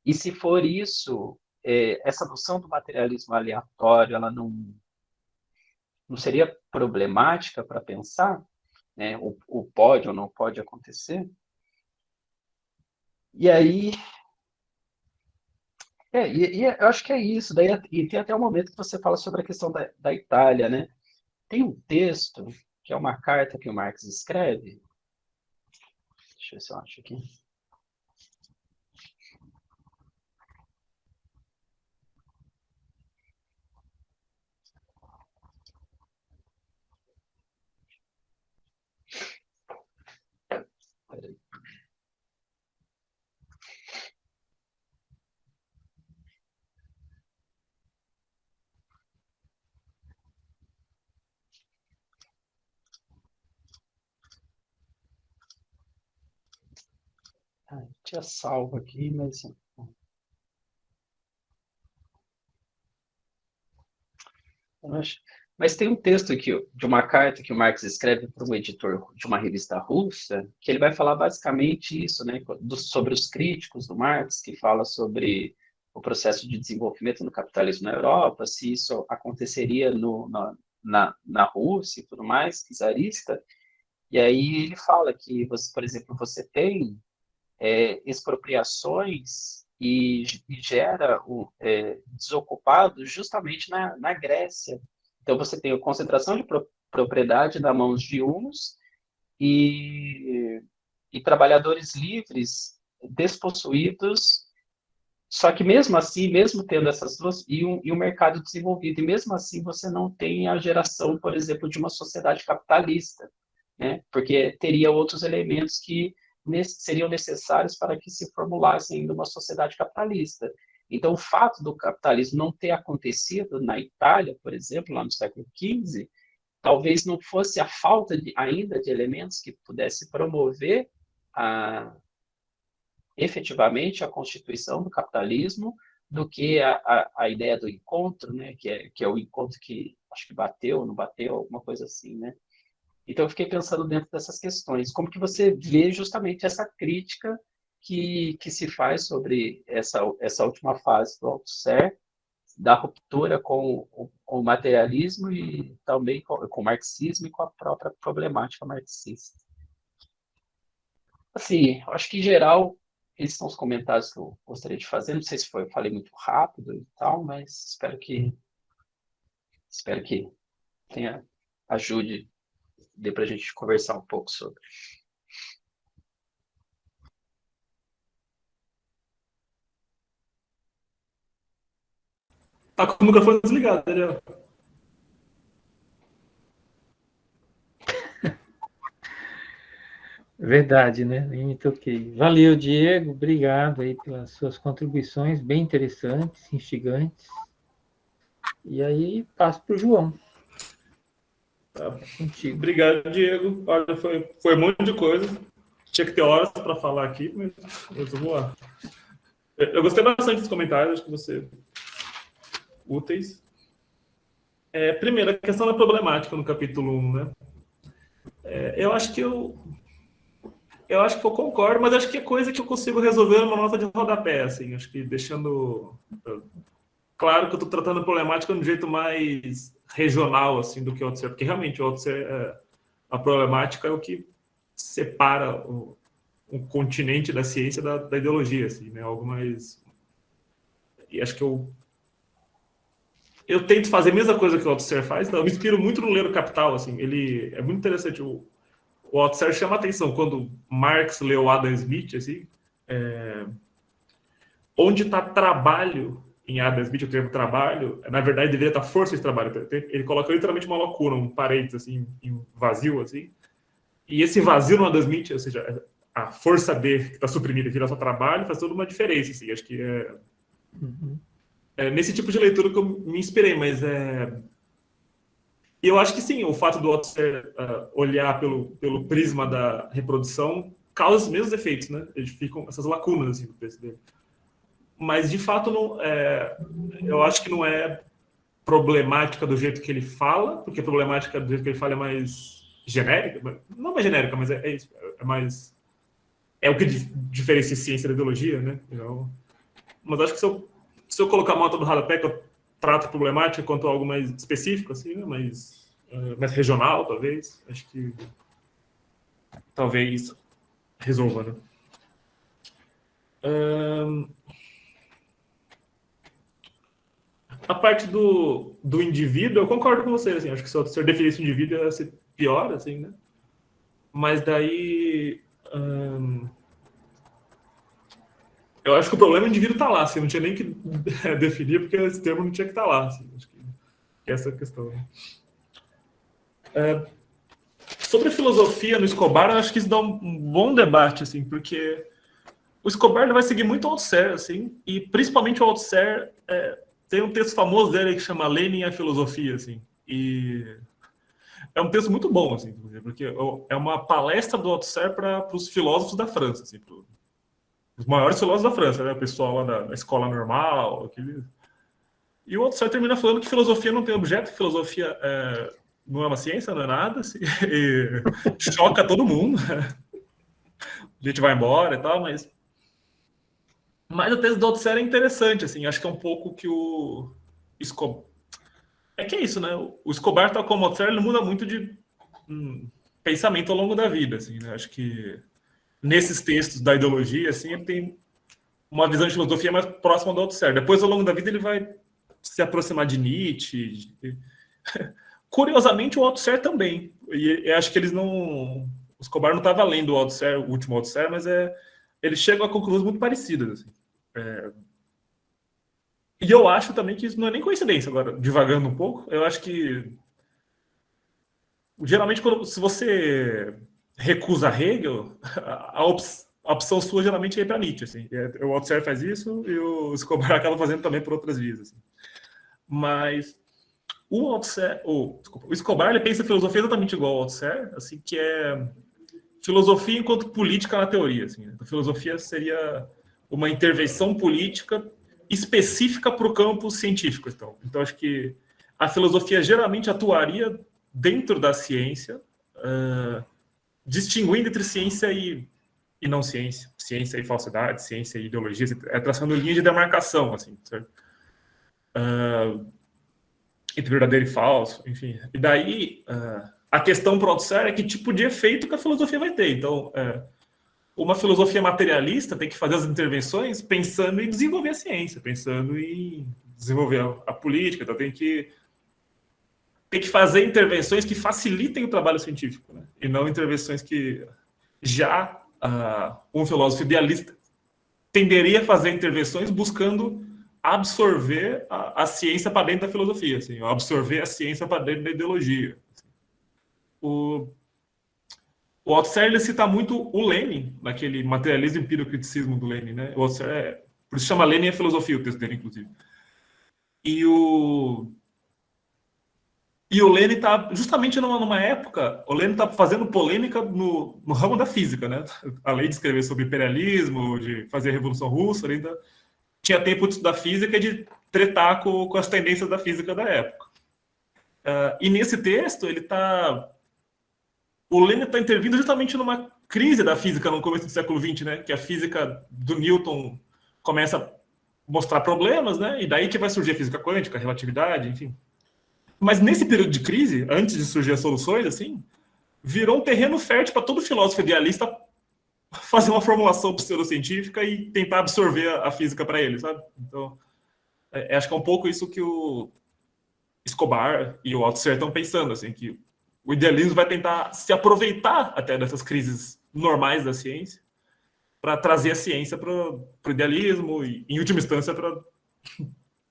E se for isso, essa noção do materialismo aleatório, ela não seria problemática para pensar, né? O pode ou não pode acontecer? E aí, eu acho que é isso. Daí, e tem até um momento que você fala sobre a questão da Itália, né? Tem um texto, que é uma carta que o Marx escreve, deixa eu ver se eu acho aqui. Peraí. Tinha salvo aqui, mas... Mas tem um texto aqui de uma carta que o Marx escreve para um editor de uma revista russa, que ele vai falar basicamente isso, né, sobre os críticos do Marx, que fala sobre o processo de desenvolvimento do capitalismo na Europa, se isso aconteceria na Rússia e tudo mais, czarista. E aí ele fala que, você, por exemplo, você tem expropriações e gera desocupados justamente na Grécia. Então, você tem a concentração de propriedade nas mãos de uns e trabalhadores livres despossuídos, só que mesmo assim, mesmo tendo essas duas, e um mercado desenvolvido, e mesmo assim você não tem a geração, por exemplo, de uma sociedade capitalista, né? Porque teria outros elementos que seriam necessários para que se formulasse ainda uma sociedade capitalista. Então, o fato do capitalismo não ter acontecido na Itália, por exemplo, lá no século XV, talvez não fosse a falta ainda de elementos que pudesse promover efetivamente a constituição do capitalismo, do que a ideia do encontro, né? que é o encontro que acho que bateu, não bateu, alguma coisa assim, né? Então, eu fiquei pensando dentro dessas questões. Como que você vê justamente essa crítica que se faz sobre essa última fase do Althusser, da ruptura com o materialismo e também com o marxismo e com a própria problemática marxista? Assim, acho que, em geral, esses são os comentários que eu gostaria de fazer. Não sei se eu falei muito rápido e tal, mas espero que ajude, dê para a gente conversar um pouco sobre. Tá com o microfone desligado, Daniel. Verdade, né? Nem me toquei. Valeu, Diego. Obrigado aí pelas suas contribuições bem interessantes, instigantes. E aí, passo para o João. Tá. Contigo. Obrigado, Diego. Olha, foi um monte de coisa. Tinha que ter horas para falar aqui, mas vamos lá. Eu gostei bastante dos comentários, acho que você úteis. Primeiro, a questão da problemática no capítulo 1, né? Eu acho que eu concordo, mas acho que é coisa que eu consigo resolver numa nota de rodapé, assim. Acho que deixando claro que eu estou tratando a problemática de um jeito mais regional, assim, do que o Althusser, porque realmente o Althusser, a problemática é o que separa o continente da ciência da ideologia, assim, né? Algo mais... E acho que eu tento fazer a mesma coisa que o Althusser faz, então eu me inspiro muito no Ler o Capital, assim. Ele é muito interessante. O Althusser chama a atenção quando Marx leu Adam Smith, assim, onde está trabalho em Adam Smith, o termo trabalho, na verdade deveria estar força de trabalho. Ele coloca literalmente uma lacuna, um parênteses, assim, em vazio, assim. E esse vazio no Adam Smith, ou seja, a força B que está suprimida vira só trabalho, faz toda uma diferença, assim. Acho que nesse tipo de leitura que eu me inspirei, mas eu acho que sim, o fato do Althusser olhar pelo prisma da reprodução causa os mesmos efeitos, né? Eles ficam essas lacunas assim, no texto dele. Mas, de fato, eu acho que não é problemática do jeito que ele fala, porque a problemática do jeito que ele fala é mais genérica, não mais genérica, mas é isso, é mais... É o que diferencia ciência da ideologia, né? Então, mas acho que se eu colocar a nota do rodapé, que eu trato a problemática quanto algo mais específico, assim, né? mais regional, talvez, acho que talvez resolva, né? A parte do indivíduo, eu concordo com você, assim, acho que se eu definisse o indivíduo ia ser pior, assim, né? Mas daí... eu acho que o problema é o indivíduo estar lá, assim, não tinha nem que definir, porque esse termo não tinha que estar lá, assim, acho que essa é a questão. Sobre a filosofia no Escobar, eu acho que isso dá um bom debate, assim, porque o Escobar ele vai seguir muito o Althusser, assim, e principalmente o Althusser tem um texto famoso dele que chama Lenin e a Filosofia, assim, e é um texto muito bom, assim, porque é uma palestra do Althusser para os filósofos da França, assim, os maiores filósofos da França, né, o pessoal lá da escola normal, e o Althusser termina falando que filosofia não tem objeto, que filosofia não é uma ciência, não é nada, assim, e choca todo mundo, a gente vai embora e tal, mas Mas a tese do Althusser é interessante, assim, acho que é um pouco que o Escobar... É que é isso, né? O Escobar, tal como o Althusser, ele muda muito de pensamento ao longo da vida, assim, né? Acho que nesses textos da ideologia, assim, ele tem uma visão de filosofia mais próxima do Althusser. Depois, ao longo da vida, ele vai se aproximar de Nietzsche. Curiosamente, o Althusser também. E acho que eles não... O Escobar não estava lendo o Althusser, o último Althusser, mas eles chegam a conclusões muito parecidas, assim. E eu acho também que isso não é nem coincidência, agora, divagando um pouco, eu acho que geralmente, se você recusa Hegel, a opção sua geralmente é ir para Nietzsche. Assim. O Althusser faz isso e o Escobar acaba fazendo também por outras vias. Assim. Mas o Escobar ele pensa filosofia exatamente igual ao Althusser, assim, que é filosofia enquanto política na teoria. Assim. A filosofia seria uma intervenção política específica para o campo científico. Então, acho que a filosofia geralmente atuaria dentro da ciência, distinguindo entre ciência e não ciência, ciência e falsidade, ciência e ideologia, traçando linha de demarcação, assim, certo? Entre verdadeiro e falso, enfim. E daí, a questão para o Althusser é que tipo de efeito que a filosofia vai ter. Então, uma filosofia materialista tem que fazer as intervenções pensando em desenvolver a ciência, pensando em desenvolver a política, então tem que fazer intervenções que facilitem o trabalho científico, né? E não intervenções que já um filósofo idealista tenderia a fazer intervenções buscando absorver a ciência para dentro da filosofia, assim, absorver a ciência para dentro da ideologia. O Althusser ele cita muito o Lenin, naquele materialismo e empiricriticismo do Lenin, né? O Althusser por isso chama Lenin a filosofia, o texto dele, inclusive. E o Lenin está justamente numa época, o Lenin está fazendo polêmica no ramo da física, né? Além de escrever sobre imperialismo, de fazer a Revolução Russa, ele ainda tinha tempo de estudar física e de tretar com as tendências da física da época. E nesse texto, o Lenin está intervindo justamente numa crise da física no começo do século XX, né? Que a física do Newton começa a mostrar problemas, né? E daí que vai surgir a física quântica, a relatividade, enfim. Mas nesse período de crise, antes de surgir as soluções, assim, virou um terreno fértil para todo filósofo idealista fazer uma formulação pseudocientífica e tentar absorver a física para ele, sabe? Então, acho que é um pouco isso que o Escobar e o Althusser estão pensando, assim, que o idealismo vai tentar se aproveitar até dessas crises normais da ciência para trazer a ciência para o idealismo e, em última instância, para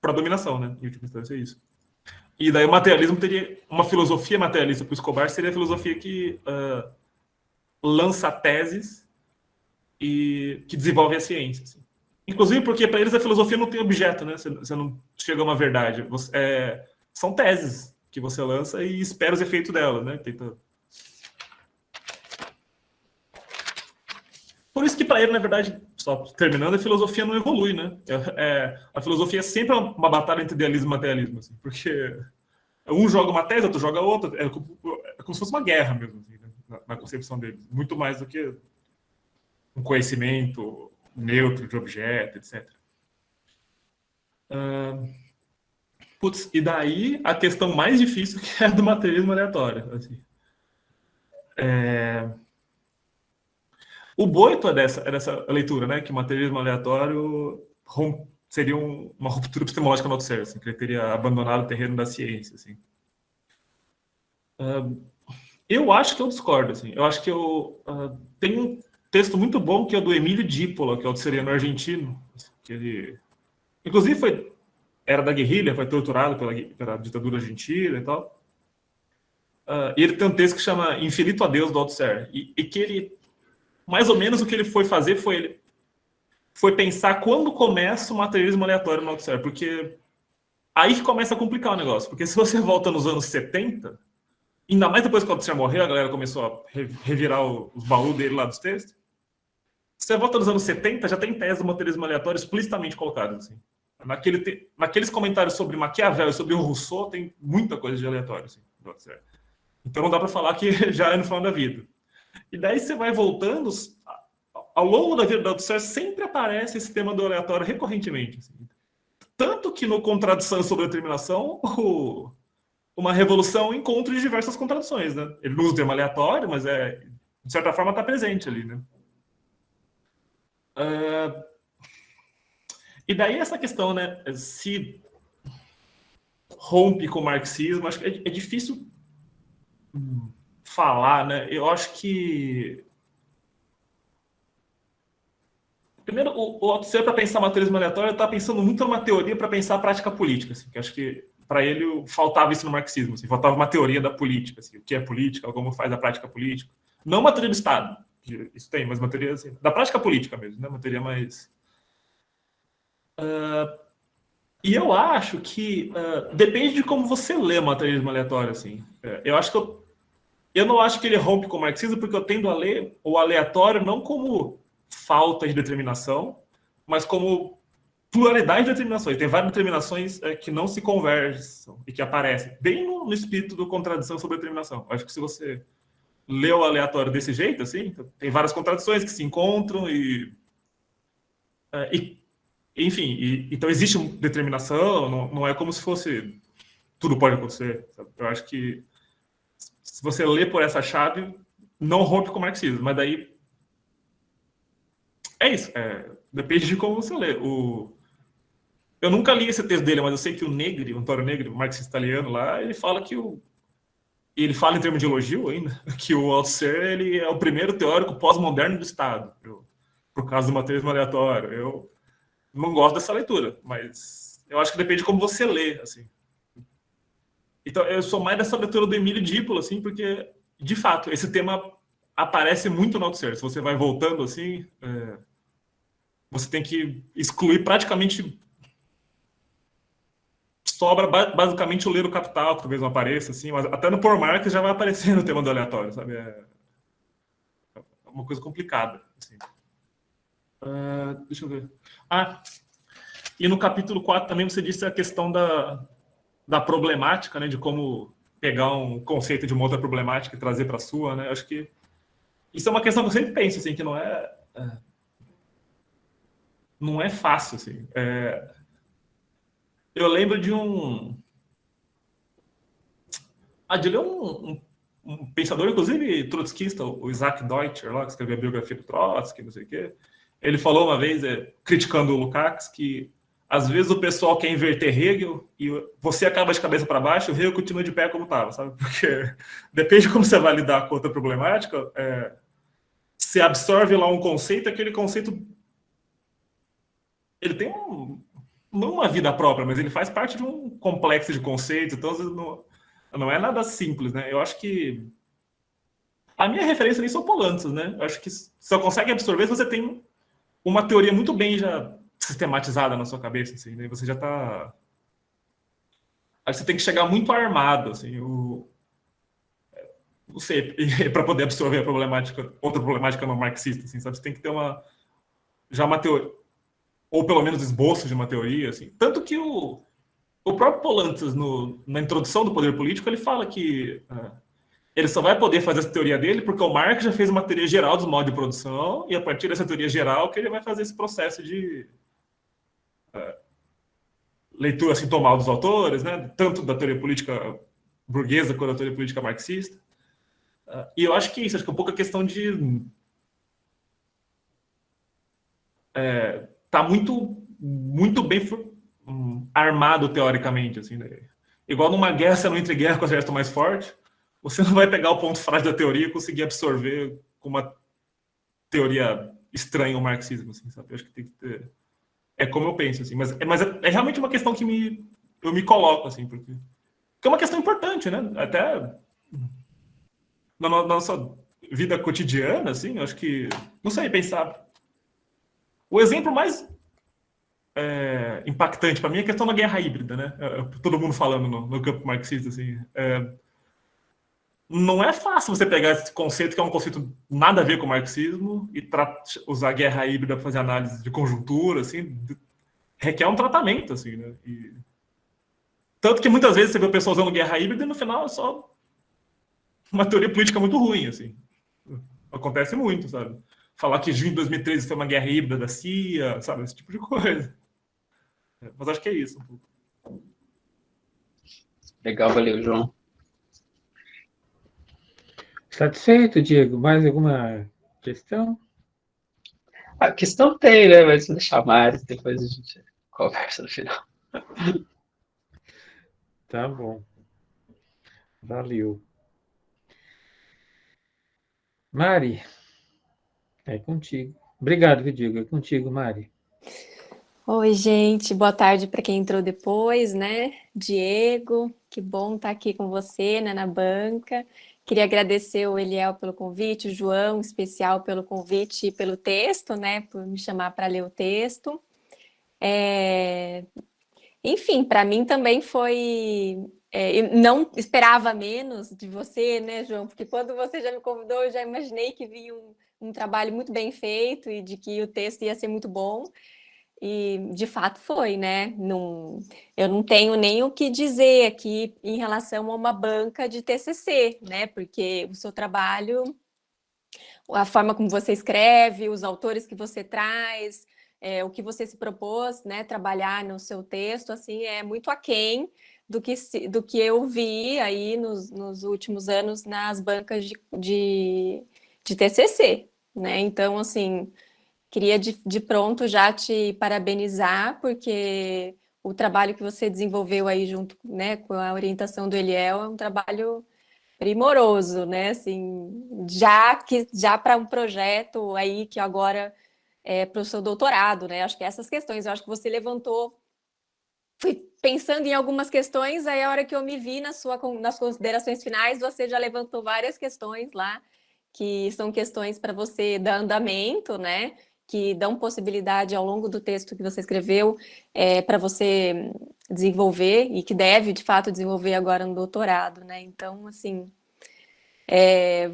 a dominação, né? Em última instância, é isso. E daí o materialismo teria... Uma filosofia materialista para o Escobar seria a filosofia que lança teses e que desenvolve a ciência. Assim. Inclusive porque para eles a filosofia não tem objeto, né? Você não chega a uma verdade. São teses que você lança e espera os efeitos delas, né? Por isso que para ele, na verdade, só terminando, a filosofia não evolui, né? A filosofia é sempre uma batalha entre idealismo e materialismo, assim, porque um joga uma tese, outro joga outra, é como se fosse uma guerra mesmo, assim, né? na concepção dele. Muito mais do que um conhecimento neutro de objeto, etc. E daí a questão mais difícil, que é a do materialismo aleatório. Assim. O Boito é dessa leitura, né? Que o materialismo aleatório seria uma ruptura epistemológica no Althusser, assim, que ele teria abandonado o terreno da ciência. Assim. Eu acho que eu discordo. Assim. Eu acho que tem um texto muito bom que é o do Emílio Dípola, que é o altusseriano argentino, que ele, inclusive, era da guerrilha, foi torturado pela ditadura argentina e tal. E ele tem um texto que chama Infinito Adeus do Althusser, e que ele, mais ou menos o que ele foi fazer foi pensar quando começa o materialismo aleatório no Althusser, porque aí que começa a complicar o negócio, porque se você volta nos anos 70, ainda mais depois que o Althusser morreu, a galera começou a revirar os baús dele lá dos textos, você volta nos anos 70, já tem tese do materialismo aleatório explicitamente colocadas. Assim. Naqueles comentários sobre Maquiavel e sobre o Rousseau, tem muita coisa de aleatório. Assim, do Althusser. Então não dá para falar que já é no final da vida. E daí você vai voltando ao longo da vida do Althusser sempre aparece esse tema do aleatório recorrentemente. Assim. Tanto que no Contradição sobre a Determinação, uma revolução encontra diversas contradições, né? Ele não usa o termo aleatório, mas de certa forma está presente ali, né? E daí essa questão, né? Se rompe com o marxismo, acho que é difícil falar, né? Eu acho que primeiro, o Althusser, para pensar materialismo aleatório, está pensando muito numa teoria para pensar a prática política. Assim, que acho que, para ele, faltava isso no marxismo. Assim, faltava uma teoria da política. Assim, o que é política, como faz a prática política. Não uma teoria do Estado. Isso tem, mas uma teoria assim, da prática política mesmo. Né? Uma teoria mais... E eu acho que depende de como você lê o materialismo aleatório. Assim. Eu acho que eu não acho que ele rompe com o marxismo, porque eu tendo a ler o aleatório não como falta de determinação, mas como pluralidade de determinações. Tem várias determinações que não se conversam e que aparecem, bem no espírito do Contradição sobre a Determinação. Acho que se você lê o aleatório desse jeito, assim, tem várias contradições que se encontram enfim, então existe uma determinação, não é como se fosse tudo pode acontecer. Sabe? Eu acho que se você lê por essa chave, não rompe com o marxismo, mas daí é isso, depende de como você lê. Eu nunca li esse texto dele, mas eu sei que o Negri, o Antônio Negri, o marxista italiano lá, ele fala que ele fala em termos de elogio ainda, que o Althusser ele é o primeiro teórico pós-moderno do Estado, por causa do materialismo aleatório. Eu não gosto dessa leitura, mas eu acho que depende de como você lê, assim. Então, eu sou mais dessa leitura do Emílio Dípolo, assim, porque, de fato, esse tema aparece muito no Althusser. Se você vai voltando, assim, você tem que excluir praticamente... Sobra basicamente o ler o Capital, que talvez não apareça, assim, mas até no Por Marx já vai aparecer no tema do aleatório, sabe? É uma coisa complicada, assim. Deixa eu ver. E no capítulo 4 também você disse a questão da problemática, né? De como pegar um conceito de uma outra problemática e trazer para a sua, né? Acho que isso é uma questão que eu sempre penso, assim, que não é fácil, assim. Eu lembro de de ler um pensador, inclusive trotskista, o Isaac Deutscher, lá, que escreveu a biografia do Trotsky, não sei o quê. Ele falou uma vez, criticando o Lukács, que às vezes o pessoal quer inverter Hegel e você acaba de cabeça para baixo e o Hegel continua de pé como estava, sabe? Porque depende de como você vai lidar com outra problemática, você absorve lá um conceito, aquele conceito ele tem não uma vida própria, mas ele faz parte de um complexo de conceitos, então não é nada simples, né? Eu acho que a minha referência nisso é o Polantzas, né? Eu acho que só consegue absorver se você tem uma teoria muito bem já sistematizada na sua cabeça, assim, né? Você já tá... Aí você tem que chegar muito armado, assim, não sei, para poder absorver a problemática, outra problemática não marxista, assim, sabe? Você tem que ter já uma teoria, ou pelo menos esboço de uma teoria, assim. Tanto que o próprio Polantzas, na introdução do Poder Político, ele fala que ele só vai poder fazer essa teoria dele porque o Marx já fez uma teoria geral dos modos de produção e a partir dessa teoria geral que ele vai fazer esse processo de leitura sintomal dos autores, né? Tanto da teoria política burguesa quanto da teoria política marxista. E eu acho que isso, acho que é um pouco a questão de tá muito bem armado teoricamente, assim, né? Igual numa guerra, você não entra em guerra com o exército mais forte, você não vai pegar o ponto frágil da teoria e conseguir absorver com uma teoria estranha o marxismo, assim, sabe? Eu acho que tem que ter... É como eu penso, assim, mas é realmente uma questão que eu me coloco, assim, porque é uma questão importante, né? Até na nossa vida cotidiana, assim, eu acho que, não sei, pensar... O exemplo mais impactante para mim é a questão da guerra híbrida, né? Todo mundo falando no campo marxista, assim. Não é fácil você pegar esse conceito, que é um conceito nada a ver com o marxismo, e usar a guerra híbrida para fazer análise de conjuntura, assim, requer um tratamento, assim, né? Tanto que muitas vezes você vê o pessoal usando guerra híbrida e no final é só uma teoria política muito ruim, assim. Acontece muito, sabe? falar que junho de 2013 foi uma guerra híbrida da CIA, sabe? Esse tipo de coisa. Mas acho que é isso. Legal, valeu, João. Satisfeito, Diego? Mais alguma questão? A questão tem, né? Mas vou deixar mais, depois a gente conversa no final. Tá bom. Valeu. Mari, é contigo. Obrigado, viu, Diego? É contigo, Mari. Oi, gente, boa tarde para quem entrou depois, né? Diego, que bom estar aqui com você, né, na banca. Queria agradecer o Eliel pelo convite, o João, em especial, pelo convite e pelo texto, né, por me chamar para ler o texto. Enfim, para mim também foi. Eu não esperava menos de você, né, João? Porque quando você já me convidou, eu já imaginei que vinha um trabalho muito bem feito e de que o texto ia ser muito bom. E de fato foi, né? Eu não tenho nem o que dizer aqui em relação a uma banca de TCC, né? Porque o seu trabalho, a forma como você escreve, os autores que você traz, o que você se propôs, né? Trabalhar no seu texto, assim, é muito aquém do que eu vi aí nos últimos anos nas bancas de TCC, né? Então, assim. Queria de pronto já te parabenizar, porque o trabalho que você desenvolveu aí junto, né, com a orientação do Eliel é um trabalho primoroso, né? Assim, já para um projeto aí que agora é para o seu doutorado, né? Acho que essas questões, eu acho que você levantou. Fui pensando em algumas questões, aí a hora que eu me vi nas considerações finais, você já levantou várias questões lá, que são questões para você dar andamento, né? Que dão possibilidade ao longo do texto que você escreveu para você desenvolver e que deve, de fato, desenvolver agora no doutorado, né? Então, assim,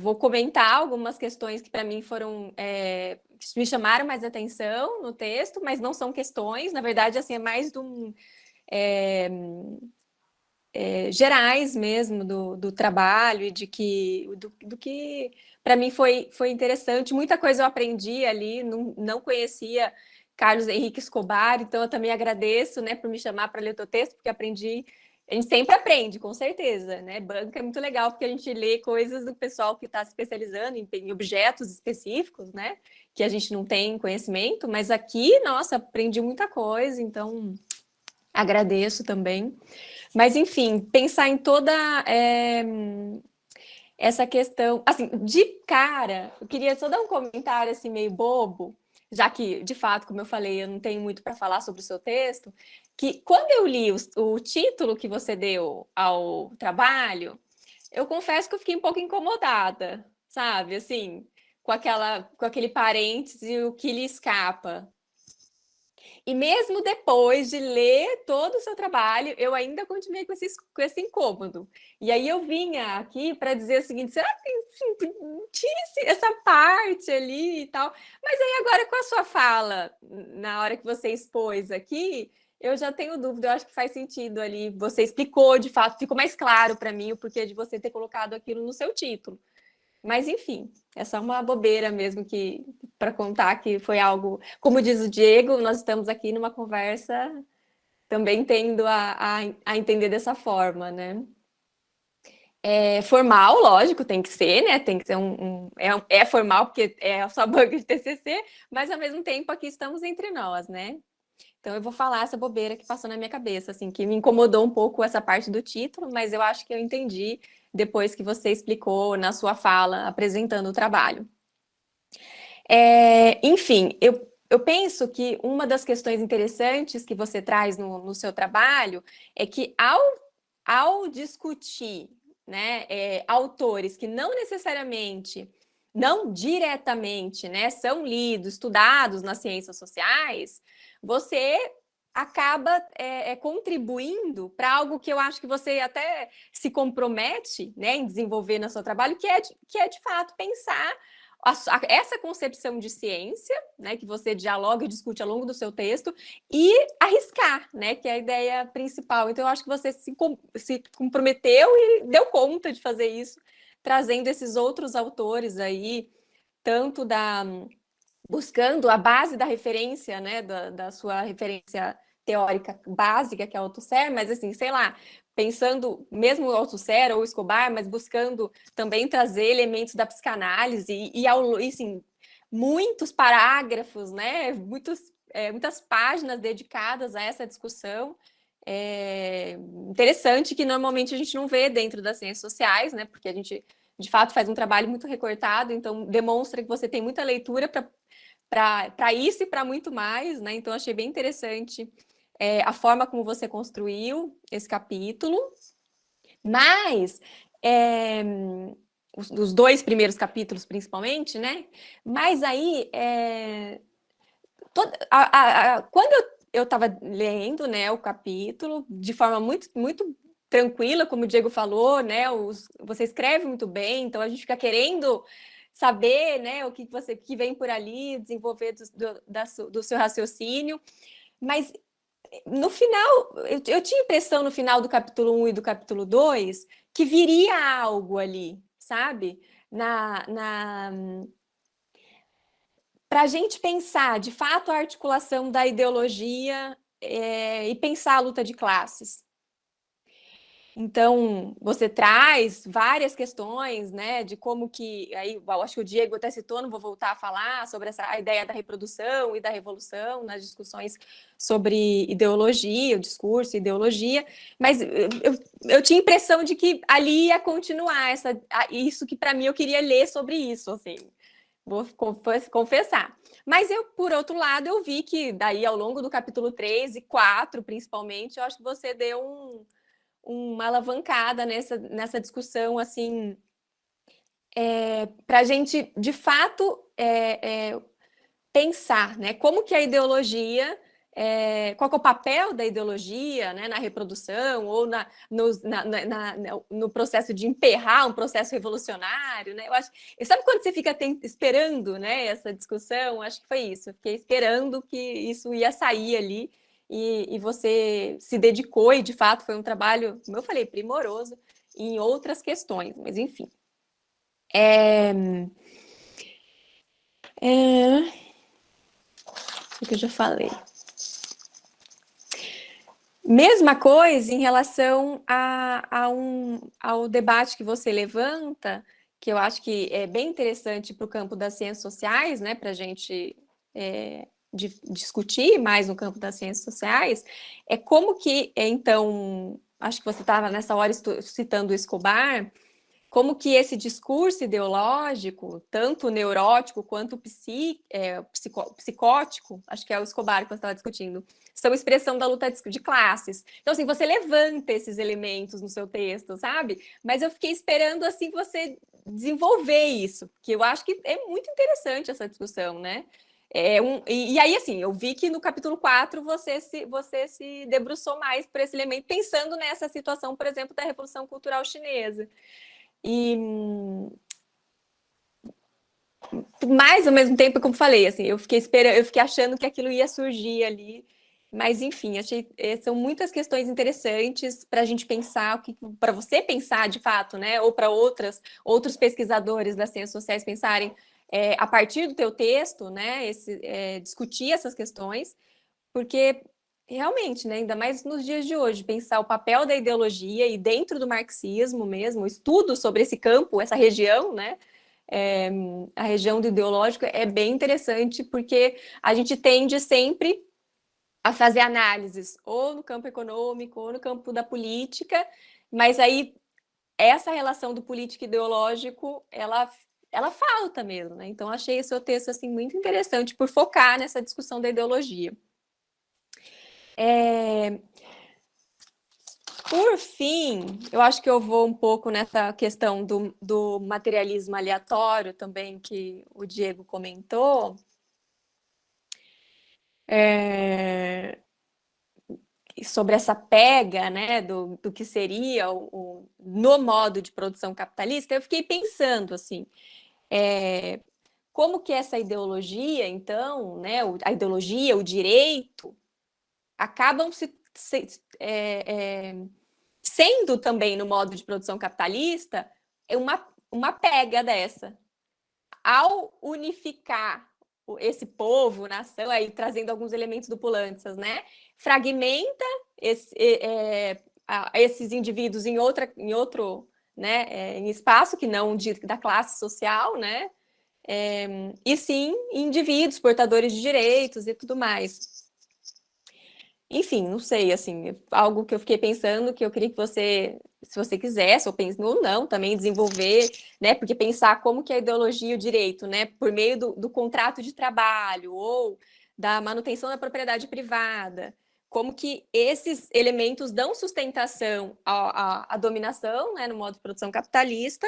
vou comentar algumas questões que para mim foram que me chamaram mais atenção no texto, mas não são questões, na verdade, assim, é mais de um gerais mesmo do trabalho e do que para mim foi interessante. Muita coisa eu aprendi ali, não conhecia Carlos Henrique Escobar, então eu também agradeço, né, por me chamar para ler o teu texto, porque aprendi. A gente sempre aprende, com certeza, né? Banca é muito legal, porque a gente lê coisas do pessoal que está se especializando em objetos específicos, né? Que a gente não tem conhecimento, mas aqui, nossa, aprendi muita coisa, então agradeço também. Mas, enfim, pensar em toda essa questão. Assim, de cara, eu queria só dar um comentário assim, meio bobo, já que, de fato, como eu falei, eu não tenho muito para falar sobre o seu texto, que quando eu li o título que você deu ao trabalho, eu confesso que eu fiquei um pouco incomodada, sabe? Assim, com aquele parêntese, o que lhe escapa. E mesmo depois de ler todo o seu trabalho, eu ainda continuei com esse incômodo. E aí eu vinha aqui para dizer o seguinte: será que tire essa parte ali e tal? Mas aí agora com a sua fala, na hora que você expôs aqui, eu já tenho dúvida, eu acho que faz sentido ali. Você explicou, de fato, ficou mais claro para mim o porquê de você ter colocado aquilo no seu título. Mas, enfim, é só uma bobeira mesmo que para contar que foi algo, como diz o Diego, nós estamos aqui numa conversa também tendo a entender dessa forma, né? Formal, lógico, tem que ser, né? Tem que ser é formal porque é a sua banca de TCC, mas ao mesmo tempo aqui estamos entre nós, né? Então eu vou falar essa bobeira que passou na minha cabeça, assim, que me incomodou um pouco essa parte do título, mas eu acho que eu entendi depois que você explicou na sua fala, apresentando o trabalho. Enfim, eu penso que uma das questões interessantes que você traz no seu trabalho é que ao discutir, né, autores que não necessariamente, não diretamente, né, são lidos, estudados nas ciências sociais, você acaba contribuindo para algo que eu acho que você até se compromete, né, em desenvolver no seu trabalho, que é de fato pensar essa concepção de ciência, né, que você dialoga e discute ao longo do seu texto, e arriscar, né, que é a ideia principal. Então, eu acho que você se comprometeu e deu conta de fazer isso, trazendo esses outros autores aí, tanto buscando a base da referência, né, da sua referência teórica básica, que é o Althusser, mas assim, sei lá, pensando mesmo o Althusser ou o Escobar, mas buscando também trazer elementos da psicanálise e assim, muitos parágrafos, né, muitas páginas dedicadas a essa discussão. Interessante que normalmente a gente não vê dentro das ciências sociais, né, porque a gente de fato faz um trabalho muito recortado, então demonstra que você tem muita leitura para isso e para muito mais, né? Então achei bem interessante a forma como você construiu esse capítulo, mas os 2 primeiros capítulos principalmente, né? Mas aí quando eu estava lendo, né, o capítulo de forma muito muito tranquila, como o Diego falou, né? Você escreve muito bem, então a gente fica querendo saber, né, o que vem por ali, desenvolver do seu raciocínio, mas no final, eu tinha impressão no final do capítulo 1 e do capítulo 2 que viria algo ali, sabe? Para a gente pensar, de fato, a articulação da ideologia e pensar a luta de classes. Então, você traz várias questões, né, de como que, aí, eu acho que o Diego até citou, não vou voltar a falar sobre a ideia da reprodução e da revolução nas discussões sobre ideologia, o discurso e ideologia, mas eu tinha a impressão de que ali ia continuar isso que, para mim, eu queria ler sobre isso, assim, vou confessar. Mas por outro lado, eu vi que daí, ao longo do capítulo 3 e 4, principalmente, eu acho que você deu uma alavancada nessa discussão, assim, para a gente, de fato, pensar, né, como que a ideologia, qual que é o papel da ideologia, né, na reprodução ou no processo de emperrar um processo revolucionário, né? Eu acho, sabe quando você fica esperando, né, essa discussão? Acho que foi isso, eu fiquei esperando que isso ia sair ali. E você se dedicou, e de fato foi um trabalho, como eu falei, primoroso em outras questões, mas enfim. O que eu já falei. Mesma coisa em relação ao debate que você levanta, que eu acho que é bem interessante para o campo das ciências sociais, né, para a gente discutir mais no campo das ciências sociais, é como que, então, acho que você estava nessa hora citando o Escobar, como que esse discurso ideológico, tanto neurótico quanto psicótico, acho que é o Escobar que você estava discutindo, são expressão da luta de classes. Então, assim, você levanta esses elementos no seu texto, sabe? Mas eu fiquei esperando, assim, você desenvolver isso, que eu acho que é muito interessante essa discussão, né? E aí, assim, eu vi que no capítulo 4 você se debruçou mais por esse elemento, pensando nessa situação, por exemplo, da Revolução Cultural Chinesa. Mas, ao mesmo tempo, como falei, assim, eu fiquei achando que aquilo ia surgir ali, mas enfim, são muitas questões interessantes para a gente pensar, para você pensar de fato, né? Ou para outros pesquisadores das ciências sociais pensarem a partir do teu texto, né? Discutir essas questões, porque realmente, né, ainda mais nos dias de hoje, pensar o papel da ideologia e dentro do marxismo mesmo, o estudo sobre esse campo, essa região, né? A região do ideológico é bem interessante, porque a gente tende sempre a fazer análises ou no campo econômico ou no campo da política, mas aí essa relação do político e ideológico, ela falta mesmo, né? Então achei esse seu texto assim muito interessante por focar nessa discussão da ideologia. Por fim, eu acho que eu vou um pouco nessa questão do materialismo aleatório também, que o Diego comentou. Sobre essa pega, né, do que seria no modo de produção capitalista, eu fiquei pensando, assim, como que essa ideologia, então, né, a ideologia, o direito, acabam sendo também no modo de produção capitalista uma pega dessa. Ao unificar esse povo, nação, aí trazendo alguns elementos do Poulantzas, né? Fragmenta esses indivíduos em outro, né, em espaço que não da classe social, né? E sim indivíduos portadores de direitos e tudo mais. Enfim, não sei, assim, algo que eu fiquei pensando, que eu queria que você, se você quisesse, ou pense ou não, também desenvolver, né? Porque pensar como que a ideologia e o direito, né, por meio do contrato de trabalho ou da manutenção da propriedade privada, como que esses elementos dão sustentação à dominação, né, no modo de produção capitalista,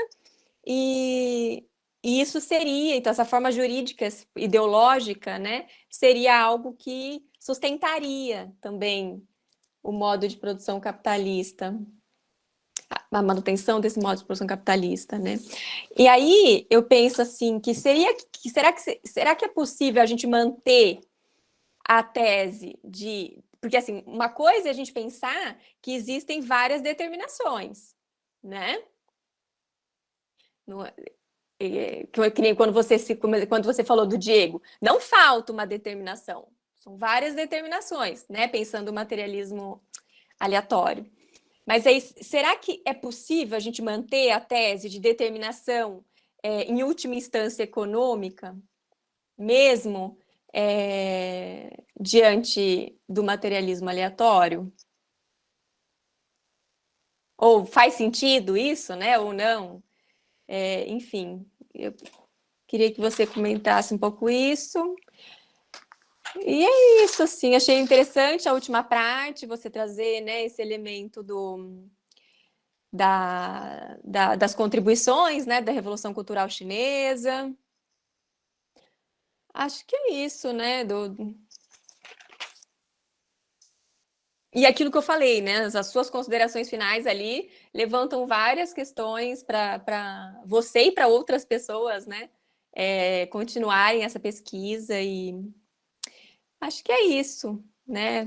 e isso seria, então, essa forma jurídica, ideológica, né, seria algo que sustentaria também o modo de produção capitalista, a manutenção desse modo de produção capitalista, né? E aí eu penso assim, será que é possível a gente manter a tese de... Porque, assim, uma coisa é a gente pensar que existem várias determinações, né? Que nem quando você falou do Diego, não falta uma determinação, são várias determinações, né? Pensando o materialismo aleatório. Mas aí, será que é possível a gente manter a tese de determinação em última instância econômica, mesmo diante do materialismo aleatório? Ou faz sentido isso, né? Ou não? Enfim, eu queria que você comentasse um pouco isso. E é isso, assim, achei interessante a última parte, você trazer, né, esse elemento das contribuições, né, da Revolução Cultural Chinesa. Acho que é isso, né, E aquilo que eu falei, né, as suas considerações finais ali levantam várias questões para você e para outras pessoas, né, continuarem essa pesquisa, e acho que é isso, né.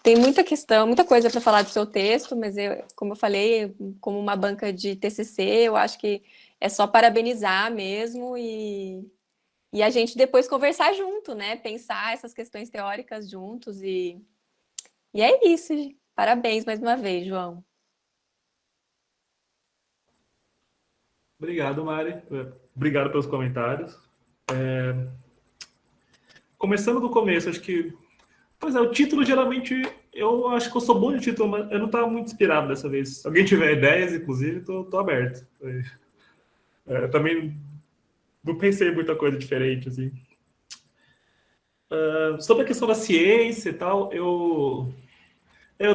Tem muita questão, muita coisa para falar do seu texto, mas como eu falei, como uma banca de TCC, eu acho que é só parabenizar mesmo e a gente depois conversar junto, né? Pensar essas questões teóricas juntos e é isso. Parabéns mais uma vez, João. Obrigado, Mari. Obrigado pelos comentários. Começando do começo, acho que... Pois é, o título, geralmente, eu acho que eu sou bom de título, mas eu não estava muito inspirado dessa vez. Se alguém tiver ideias, inclusive, tô aberto. Também não pensei em muita coisa diferente, assim. Sobre a questão da ciência e tal, eu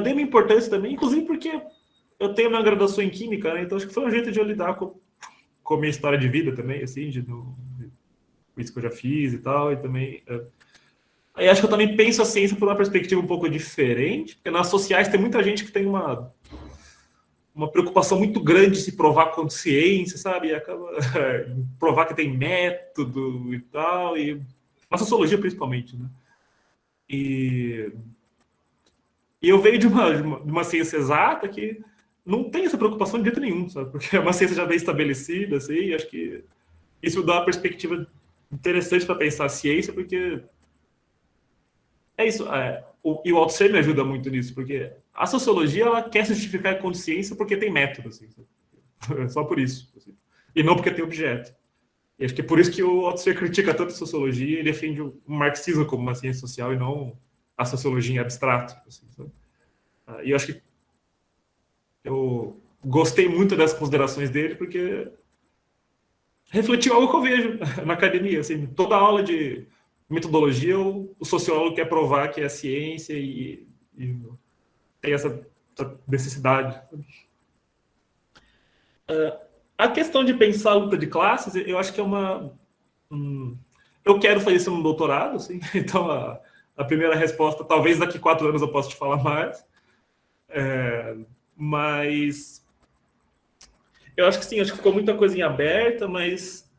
dei uma importância também, inclusive porque eu tenho minha graduação em Química, né? Então acho que foi um jeito de eu lidar com a minha história de vida também, assim, isso que eu já fiz e tal, e também... Aí acho que eu também penso a ciência por uma perspectiva um pouco diferente, porque nas sociais tem muita gente que tem uma preocupação muito grande de se provar quanto ciência, sabe? E acaba provar que tem método e tal, e na sociologia principalmente, né? E eu veio de uma ciência exata que não tem essa preocupação de jeito nenhum, sabe? Porque é uma ciência já bem estabelecida, assim, e acho que isso dá uma perspectiva interessante para pensar a ciência, porque é isso, e o Althusser me ajuda muito nisso, porque a sociologia ela quer justificar a consciência porque tem método, assim, só por isso, assim, e não porque tem objeto. E acho que é por isso que o Althusser critica tanto a sociologia e defende o marxismo como uma ciência social e não a sociologia em abstrato. Assim, e eu acho que eu gostei muito das considerações dele porque refletiu algo que eu vejo na academia. Assim, toda aula de metodologia, o sociólogo quer provar que é ciência e tem essa necessidade. A questão de pensar a luta de classes, eu acho que é eu quero fazer isso no doutorado, assim, então a primeira resposta, talvez daqui 4 anos eu possa te falar mais, mas eu acho que sim, acho que ficou muita coisa em aberta, mas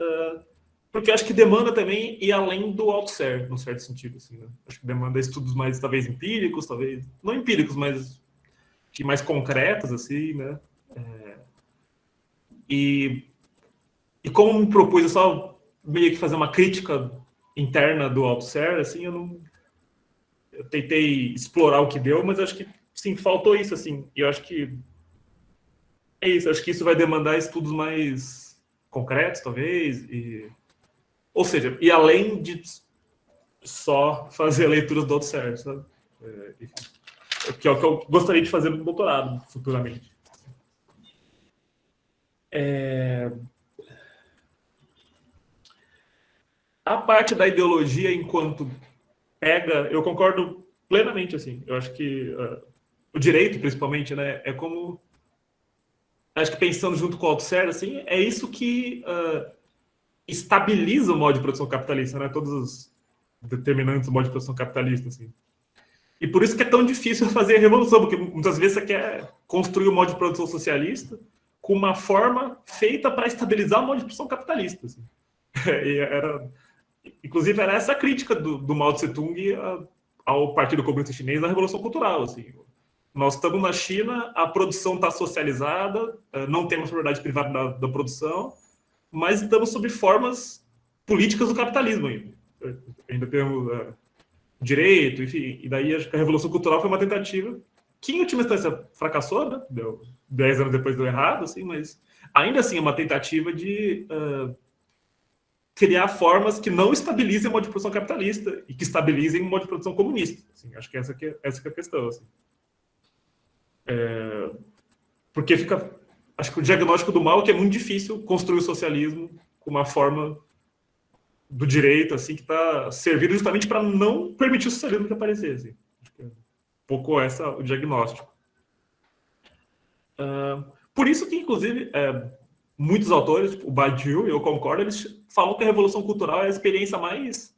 porque eu acho que demanda também ir além do Althusser, num certo sentido, assim, né? Acho que demanda estudos mais, talvez, empíricos, talvez, não empíricos, mas que mais concretos, assim, né? E como me propus, eu só meio que fazer uma crítica interna do Althusser, assim, eu tentei explorar o que deu, mas acho que, sim, faltou isso, assim, e eu acho que é isso, acho que isso vai demandar estudos mais concretos, talvez, ou seja, e além de só fazer leituras do Althusser, sabe? Que é o que eu gostaria de fazer no doutorado, futuramente. A parte da ideologia enquanto pega, eu concordo plenamente, assim. Eu acho que o direito, principalmente, né, é como... Acho que pensando junto com o Althusser, assim, é isso que estabiliza o modo de produção capitalista, né? Todos os determinantes do modo de produção capitalista, assim. E por isso que é tão difícil fazer a revolução, porque muitas vezes você quer construir o modo de produção socialista com uma forma feita para estabilizar o modo de produção capitalista, assim. Inclusive, era essa a crítica do Mao Tse-tung ao Partido Comunista Chinês na Revolução Cultural. Assim. Nós estamos na China, a produção está socializada, não temos propriedade privada da produção, mas estamos sob formas políticas do capitalismo ainda. Ainda temos direito, enfim. E daí acho que a Revolução Cultural foi uma tentativa que, em última instância, fracassou, né? 10 anos depois deu errado, assim, mas ainda assim é uma tentativa de... criar formas que não estabilizem o modo de produção capitalista e que estabilizem o modo de produção comunista. Assim, acho que essa que é a questão. Assim. Porque fica... Acho que o diagnóstico do mal é que é muito difícil construir o socialismo com uma forma do direito, assim, que está servindo justamente para não permitir o socialismo que aparecer. Assim. Acho que é um pouco o diagnóstico. Por isso que, inclusive... muitos autores, tipo o Badiou, eu concordo, eles falam que a Revolução Cultural é a experiência mais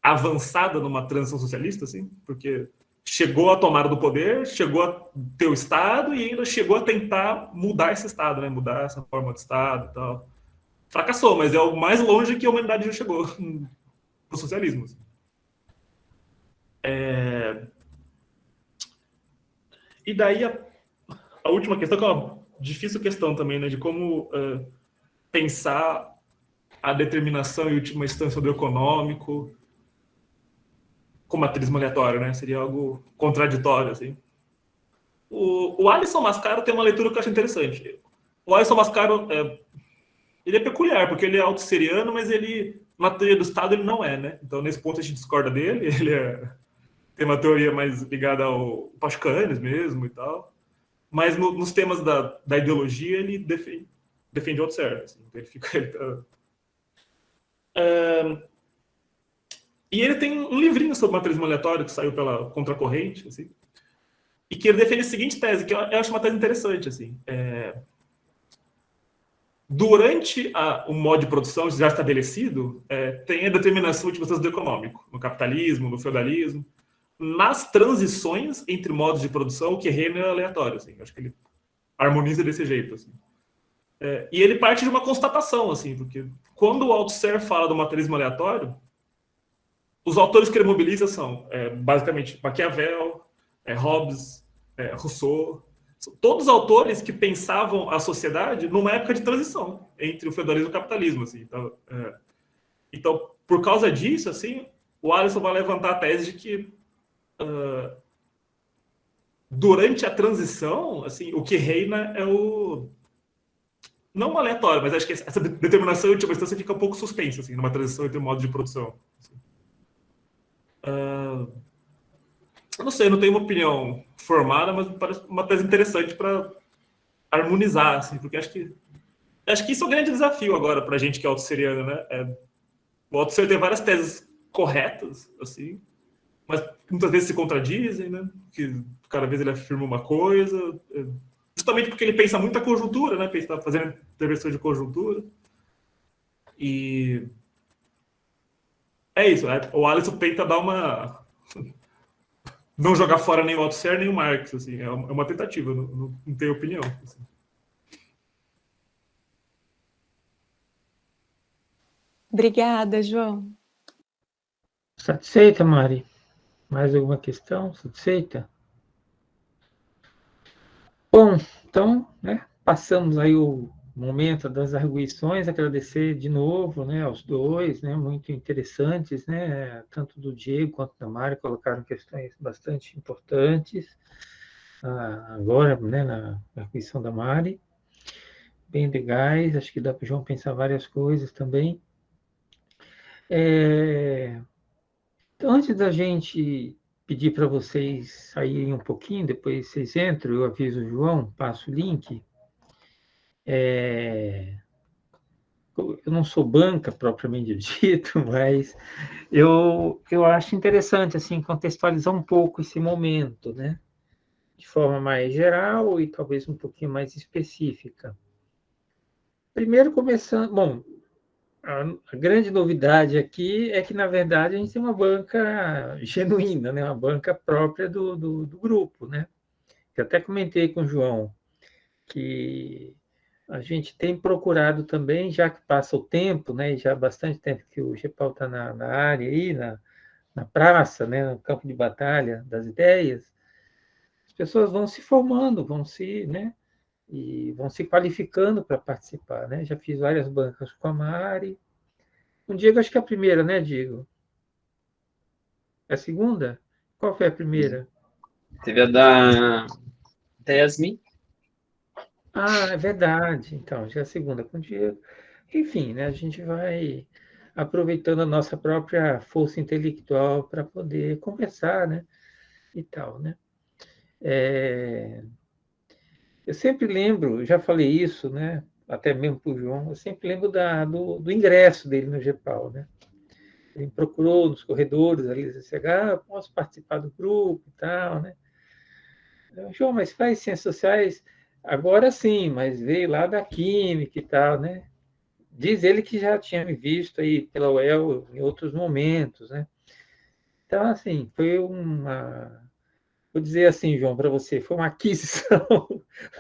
avançada numa transição socialista, assim, porque chegou à tomada do poder, chegou a ter o Estado e ainda chegou a tentar mudar esse Estado, né? Mudar essa forma de Estado e tal. Fracassou, mas é o mais longe que a humanidade já chegou pro socialismo. Assim. E daí a última questão, que é uma difícil questão também, né? De como pensar a determinação em última instância do econômico como materialismo aleatório, né? Seria algo contraditório, assim. O Alisson Mascaro tem uma leitura que eu acho interessante. O Alisson Mascaro, ele é peculiar, porque ele é autosseriano, mas ele, na teoria do Estado, ele não é, né? Então, nesse ponto, a gente discorda dele. Ele tem uma teoria mais ligada ao Pascanes mesmo e tal. Mas nos temas da ideologia, ele defende o Althusser. Assim. Ele fica... E ele tem um livrinho sobre materialismo aleatório que saiu pela Contracorrente, assim, e que ele defende a seguinte tese, que eu acho uma tese interessante. Assim, durante o modo de produção já estabelecido, tem a determinação última instância do econômico, no capitalismo, no feudalismo. Nas transições entre modos de produção, o que reina é aleatório. Assim, acho que ele harmoniza desse jeito. Assim. E ele parte de uma constatação, assim, porque quando o Althusser fala do materialismo aleatório, os autores que ele mobiliza são, basicamente, Maquiavel, Hobbes, Rousseau. São todos autores que pensavam a sociedade numa época de transição entre o feudalismo e o capitalismo. Assim. Então, por causa disso, assim, o Alisson vai levantar a tese de que durante a transição, assim, o que reina é o... Não aleatório, mas acho que essa determinação em última instância fica um pouco suspensa, assim, numa transição entre modos de produção. Assim. Eu não sei, eu não tenho uma opinião formada, mas parece uma tese interessante para harmonizar, assim, porque acho que isso é um grande desafio agora para a gente que é autosseriano, né? O Althusser tem várias teses corretas, assim, mas muitas vezes se contradizem, né? Que cada vez ele afirma uma coisa, justamente porque ele pensa muito a conjuntura, né? Está fazendo intervenção de conjuntura. E é isso, né? O Alisson tenta dar uma... não jogar fora nem o Althusser nem o Marx, assim, é uma tentativa, não tenho opinião. Assim. Obrigada, João. Satisfeita, Mari? Mais alguma questão? Satisfeita? Bom, então, né, passamos aí o momento das arguições, agradecer de novo, né, aos dois, né, muito interessantes, né, tanto do Diego quanto da Mari colocaram questões bastante importantes, agora, né, na arguição da Mari, bem legais, acho que dá para o João pensar várias coisas também. Então, antes da gente pedir para vocês saírem um pouquinho, depois vocês entram, eu aviso o João, passo o link. Eu não sou banca propriamente dito, mas eu acho interessante assim contextualizar um pouco esse momento, né? De forma mais geral e talvez um pouquinho mais específica. Primeiro começando, bom, a grande novidade aqui é que na verdade a gente tem uma banca genuína, né? Uma banca própria do grupo, né? Eu até comentei com o João que a gente tem procurado também, já que passa o tempo, né, e já há bastante tempo que o GEPAL está na área aí, na praça, né, no campo de batalha das ideias, as pessoas vão se formando, né, e vão se qualificando para participar, né? Já fiz várias bancas com a Mari. Com o Diego, acho que é a primeira, né, Diego? É a segunda? Qual foi a primeira? Teve a da Yasmin. Ah, é verdade. Então, já é a segunda com o Diego. Enfim, né, a gente vai aproveitando a nossa própria força intelectual para poder conversar, né, e tal, né. Eu sempre lembro, já falei isso, né, até mesmo para o João, eu sempre lembro do ingresso dele no GEPAL, né. Ele me procurou nos corredores ali, disse, posso participar do grupo e tal, né. João, mas faz ciências sociais? Agora sim, mas veio lá da química e tal, né. Diz ele que já tinha me visto aí pela UEL em outros momentos, né? Então, assim, foi vou dizer assim, João, para você, foi uma aquisição,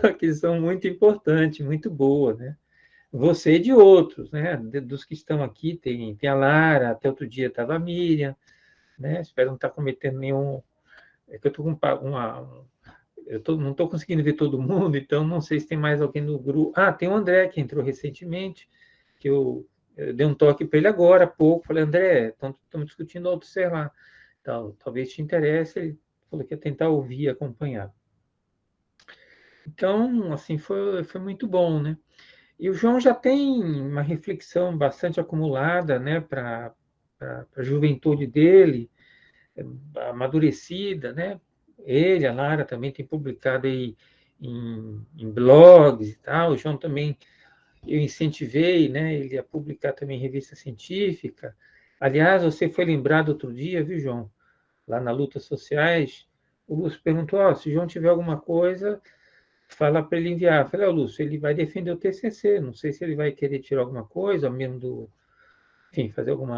uma aquisição muito importante, muito boa, né? Você e de outros, né? Dos que estão aqui, tem a Lara, até outro dia estava a Miriam, né? Espero não estar cometendo nenhum. É que eu estou com não estou conseguindo ver todo mundo, então não sei se tem mais alguém no grupo. Ah, tem o André, que entrou recentemente, que eu dei um toque para ele agora há pouco. Falei, André, estamos discutindo AutoSer lá. Então, talvez te interesse. Ele falou que ia tentar ouvir e acompanhar. Então, assim, foi muito bom, né? E o João já tem uma reflexão bastante acumulada, né, para a juventude dele, amadurecida, né? Ele, a Lara também tem publicado aí em blogs e tal. O João também, eu incentivei, né, ele a publicar também em revista científica. Aliás, você foi lembrado outro dia, viu, João? Lá na Lutas Sociais, o Lúcio perguntou, se o João tiver alguma coisa, fala para ele enviar. Eu falei, Lúcio, ele vai defender o TCC, não sei se ele vai querer tirar alguma coisa, ou mesmo enfim, fazer algum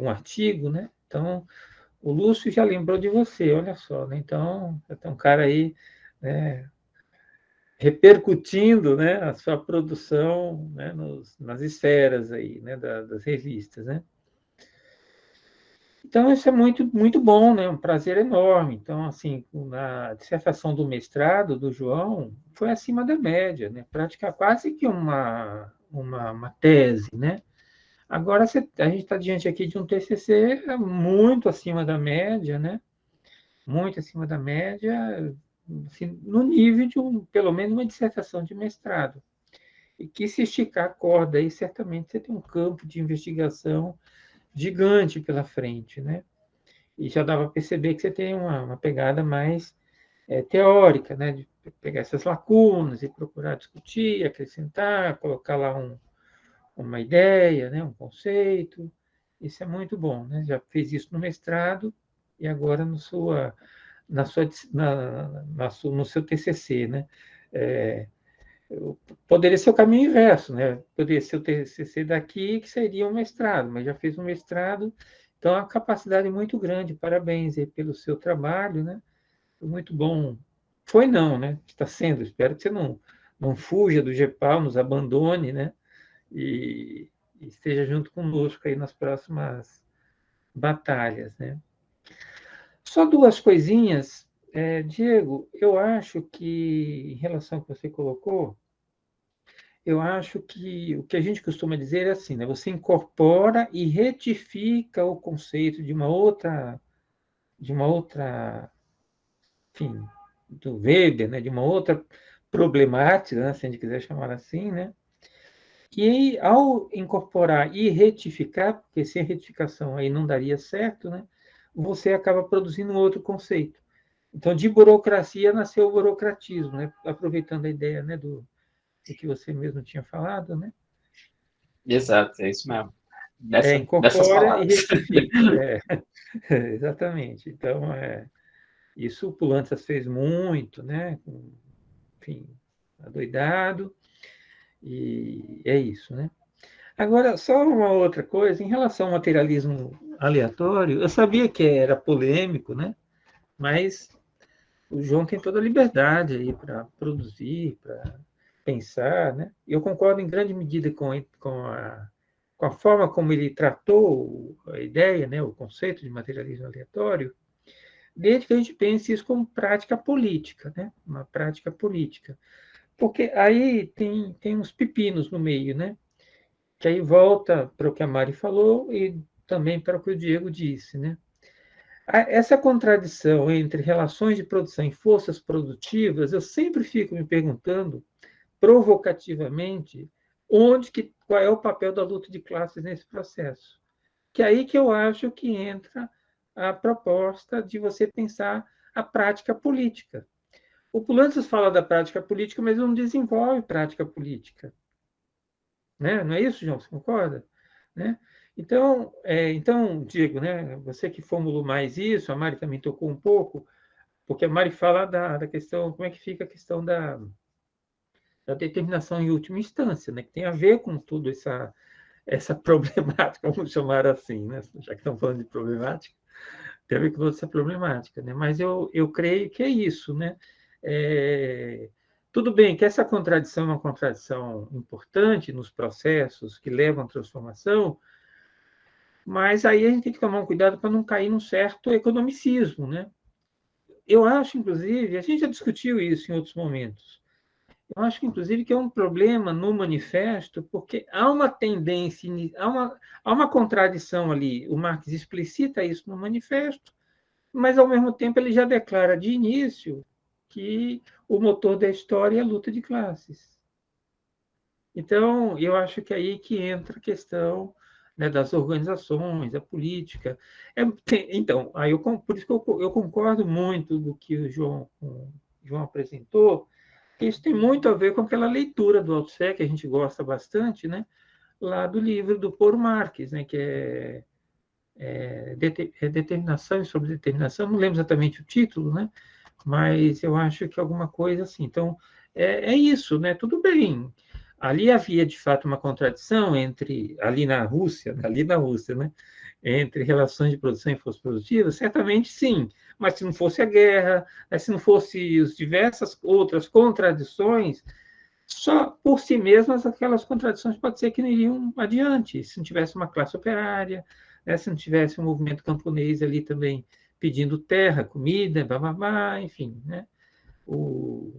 artigo, né? Então, o Lúcio já lembrou de você, olha só, né? Então, tem um cara aí, né, repercutindo, né, a sua produção, né, nas esferas aí, né, das revistas, né? Então, isso é muito, muito bom, né? Um prazer enorme. Então, assim, na dissertação do mestrado do João, foi acima da média, né? Prática quase que uma tese, né? Agora, a gente está diante aqui de um TCC muito acima da média, né? Muito acima da média, assim, no nível de pelo menos uma dissertação de mestrado. E que se esticar a corda aí, certamente você tem um campo de investigação gigante pela frente, né? E já dava para perceber que você tem uma pegada mais teórica, né? De pegar essas lacunas e procurar discutir, acrescentar, colocar lá uma ideia, né? Um conceito. Isso é muito bom, né? Já fez isso no mestrado e agora no seu TCC, né? Poderia ser o caminho inverso, né? Poderia ser o TCC daqui, que seria um mestrado, mas já fez um mestrado, então é uma capacidade muito grande. Parabéns aí pelo seu trabalho, né? Foi muito bom. Foi não, né? Está sendo. Espero que você não fuja do GEPAL, nos abandone, né? E esteja junto conosco aí nas próximas batalhas, né? Só duas coisinhas. Diego, eu acho que, em relação ao que você colocou, eu acho que o que a gente costuma dizer é assim, né? Você incorpora e retifica o conceito de uma outra, enfim, do Weber, né? De uma outra problemática, né? Se a gente quiser chamar assim, né? E ao incorporar e retificar, porque sem retificação aí não daria certo, né? Você acaba produzindo um outro conceito. Então, de burocracia nasceu o burocratismo, né? Aproveitando a ideia, né, do que você mesmo tinha falado, né? Exato, é isso mesmo. Dessas Incorpora e palavras. retifica. Exatamente. Então, isso o Pulantzas fez muito, né? Enfim, adoidado, e é isso, né? Agora, só uma outra coisa, em relação ao materialismo aleatório, eu sabia que era polêmico, né? Mas o João tem toda a liberdade aí para produzir, para pensar, né? E eu concordo em grande medida com a forma como ele tratou a ideia, né? O conceito de materialismo aleatório, desde que a gente pense isso como prática política, né? Uma prática política. Porque aí tem uns pepinos no meio, né? Que aí volta para o que a Mari falou e também para o que o Diego disse, né? Essa contradição entre relações de produção e forças produtivas, eu sempre fico me perguntando, provocativamente, qual é o papel da luta de classes nesse processo. Que é aí que eu acho que entra a proposta de você pensar a prática política. O Pulantzas fala da prática política, mas não desenvolve prática política. Né? Não é isso, João? Você concorda? Né? Então, Diego, né, você que formulou mais isso, a Mari também tocou um pouco, porque a Mari fala da questão, como é que fica a questão da determinação em última instância, né, que tem a ver com toda essa problemática, vamos chamar assim, né, já que estamos falando de problemática, tem a ver com toda essa problemática, né, mas eu creio que é isso, né, tudo bem que essa contradição é uma contradição importante nos processos que levam à transformação, mas aí a gente tem que tomar um cuidado para não cair num certo economicismo, né? Eu acho, inclusive, a gente já discutiu isso em outros momentos, eu acho, inclusive, que é um problema no manifesto, porque há uma tendência, há uma contradição ali. O Marx explicita isso no manifesto, mas, ao mesmo tempo, ele já declara de início que o motor da história é a luta de classes. Então, eu acho que é aí que entra a questão, né, das organizações, da política. Então, por isso que eu concordo muito do que o João apresentou, que isso tem muito a ver com aquela leitura do Althusser, que a gente gosta bastante, né, lá do livro do Paul Marx, né, que é Determinação e Sobre Determinação, não lembro exatamente o título, né, mas eu acho que alguma coisa assim. Então, é isso, né? Tudo bem. Ali havia, de fato, uma contradição ali na Rússia, né? Entre relações de produção e forças produtivas, certamente sim. Mas se não fosse a guerra, se não fosse as diversas outras contradições, só por si mesmas aquelas contradições pode ser que não iriam adiante. Se não tivesse uma classe operária, né? Se não tivesse um movimento camponês ali também pedindo terra, comida, bababá, enfim, né? O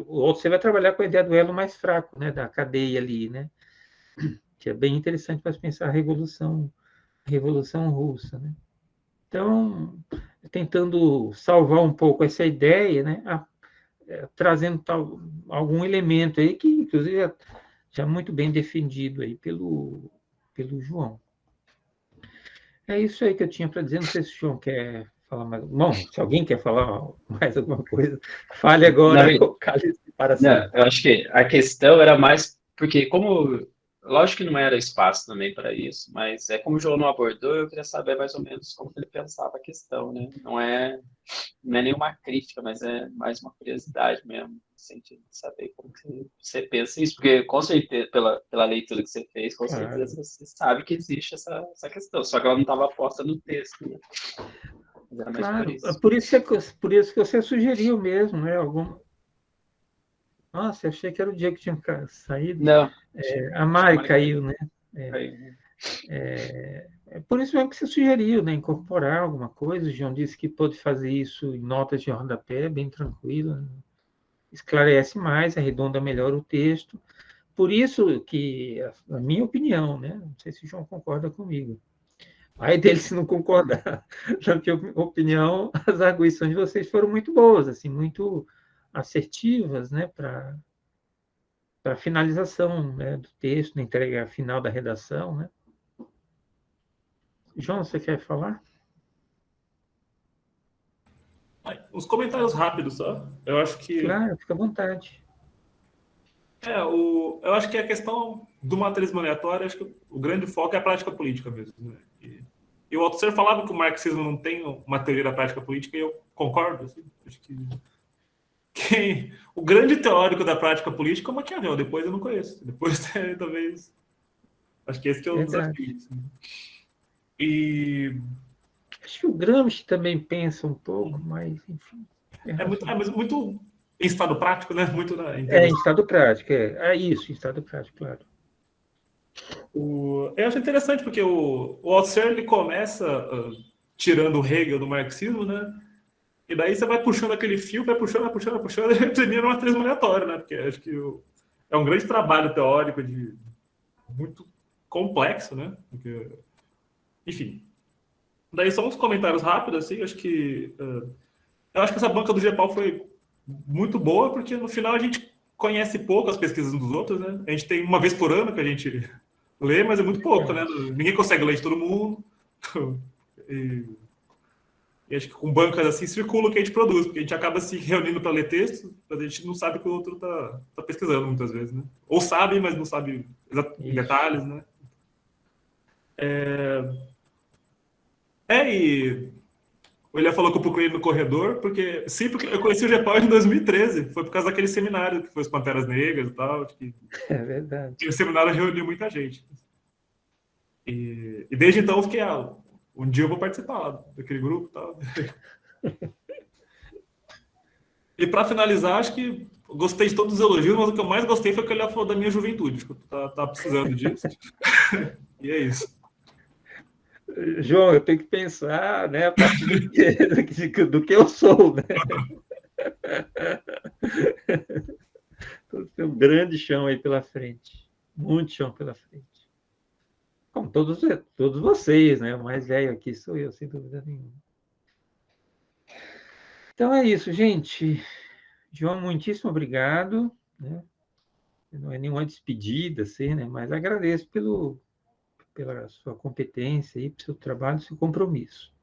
outro você vai trabalhar com a ideia do elo mais fraco, né? Da cadeia ali, né? Que é bem interessante para pensar a Revolução Russa, né? Então, tentando salvar um pouco essa ideia, né? Trazendo algum elemento aí que, inclusive, já muito bem defendido aí pelo João. É isso aí que eu tinha para dizer. Não sei se o João quer falar mais. Bom, se alguém quer falar mais alguma coisa, fale agora. Não, eu acho que a questão era mais porque, lógico que não era espaço também para isso, mas como o João não abordou, eu queria saber mais ou menos como ele pensava a questão, né? Não é nenhuma crítica, mas é mais uma curiosidade mesmo, no sentido de saber como que você pensa isso, porque com certeza, pela leitura que você fez, com certeza você sabe que existe essa questão, só que ela não estava posta no texto, né? Mas era mais Claro, por por isso que você sugeriu mesmo, né? Nossa, eu achei que era o dia que tinha saído. Não. A Mari caiu, né? Caiu. É por isso mesmo que você sugeriu, né? Incorporar alguma coisa. O João disse que pode fazer isso em notas de rodapé, bem tranquilo. Esclarece mais, arredonda melhor o texto. por isso que, a minha opinião, né? Não sei se o João concorda comigo. Aí dele se não concordar. Na minha opinião, as arguições de vocês foram muito boas, assim, muito assertivas, né? Para a finalização, né, do texto, na entrega final da redação, né? João, você quer falar? Os comentários rápidos, só. Eu acho que Claro, fica à vontade. eu acho que a questão do materialismo aleatório, acho que o grande foco é a prática política mesmo, né? E o Althusser falava que o marxismo não tem uma teoria da prática política, e eu concordo. Assim, acho que o grande teórico da prática política é o Maquiavel, depois eu não conheço. Depois, talvez. Acho que esse que é o desafio. Assim. E. Acho que o Gramsci também pensa um pouco, mas, enfim. Mas muito em estado prático, né? Muito em estado prático, isso, em estado prático, claro. Eu acho interessante porque o Althusser ele começa tirando o Hegel do marxismo, né? E daí você vai puxando aquele fio, vai puxando, e termina numa materialismo aleatório, né? Porque acho que é um grande trabalho teórico muito complexo, né? Porque, enfim. Daí só uns comentários rápidos, assim, eu acho que essa banca do GPAL foi muito boa, porque no final a gente conhece pouco as pesquisas dos outros, né? A gente tem uma vez por ano que a gente lê, mas é muito pouco, né? Ninguém consegue ler de todo mundo. E acho que com bancas assim circula o que a gente produz, porque a gente acaba se reunindo para ler texto, mas a gente não sabe o que o outro tá pesquisando muitas vezes, né? Ou sabe, mas não sabe em detalhes, né? E o William falou que eu procurei no corredor, porque eu conheci o GPAL em 2013, foi por causa daquele seminário que foi as Panteras Negras e tal. É verdade. E o seminário reuniu muita gente. E desde então eu fiquei, um dia eu vou participar lá daquele grupo e tal. E para finalizar, acho que eu gostei de todos os elogios, mas o que eu mais gostei foi que ele falou da minha juventude. Acho que eu tava precisando disso. E é isso. João, eu tenho que pensar, né, a partir do que eu sou, né? Tem um grande chão aí pela frente. Muito chão pela frente. Como todos vocês, né? O mais velho aqui sou eu, sem dúvida nenhuma. Então é isso, gente. João, muitíssimo obrigado, né? Não é nenhuma despedida, assim, né? Mas agradeço pela sua competência, pelo seu trabalho, seu compromisso.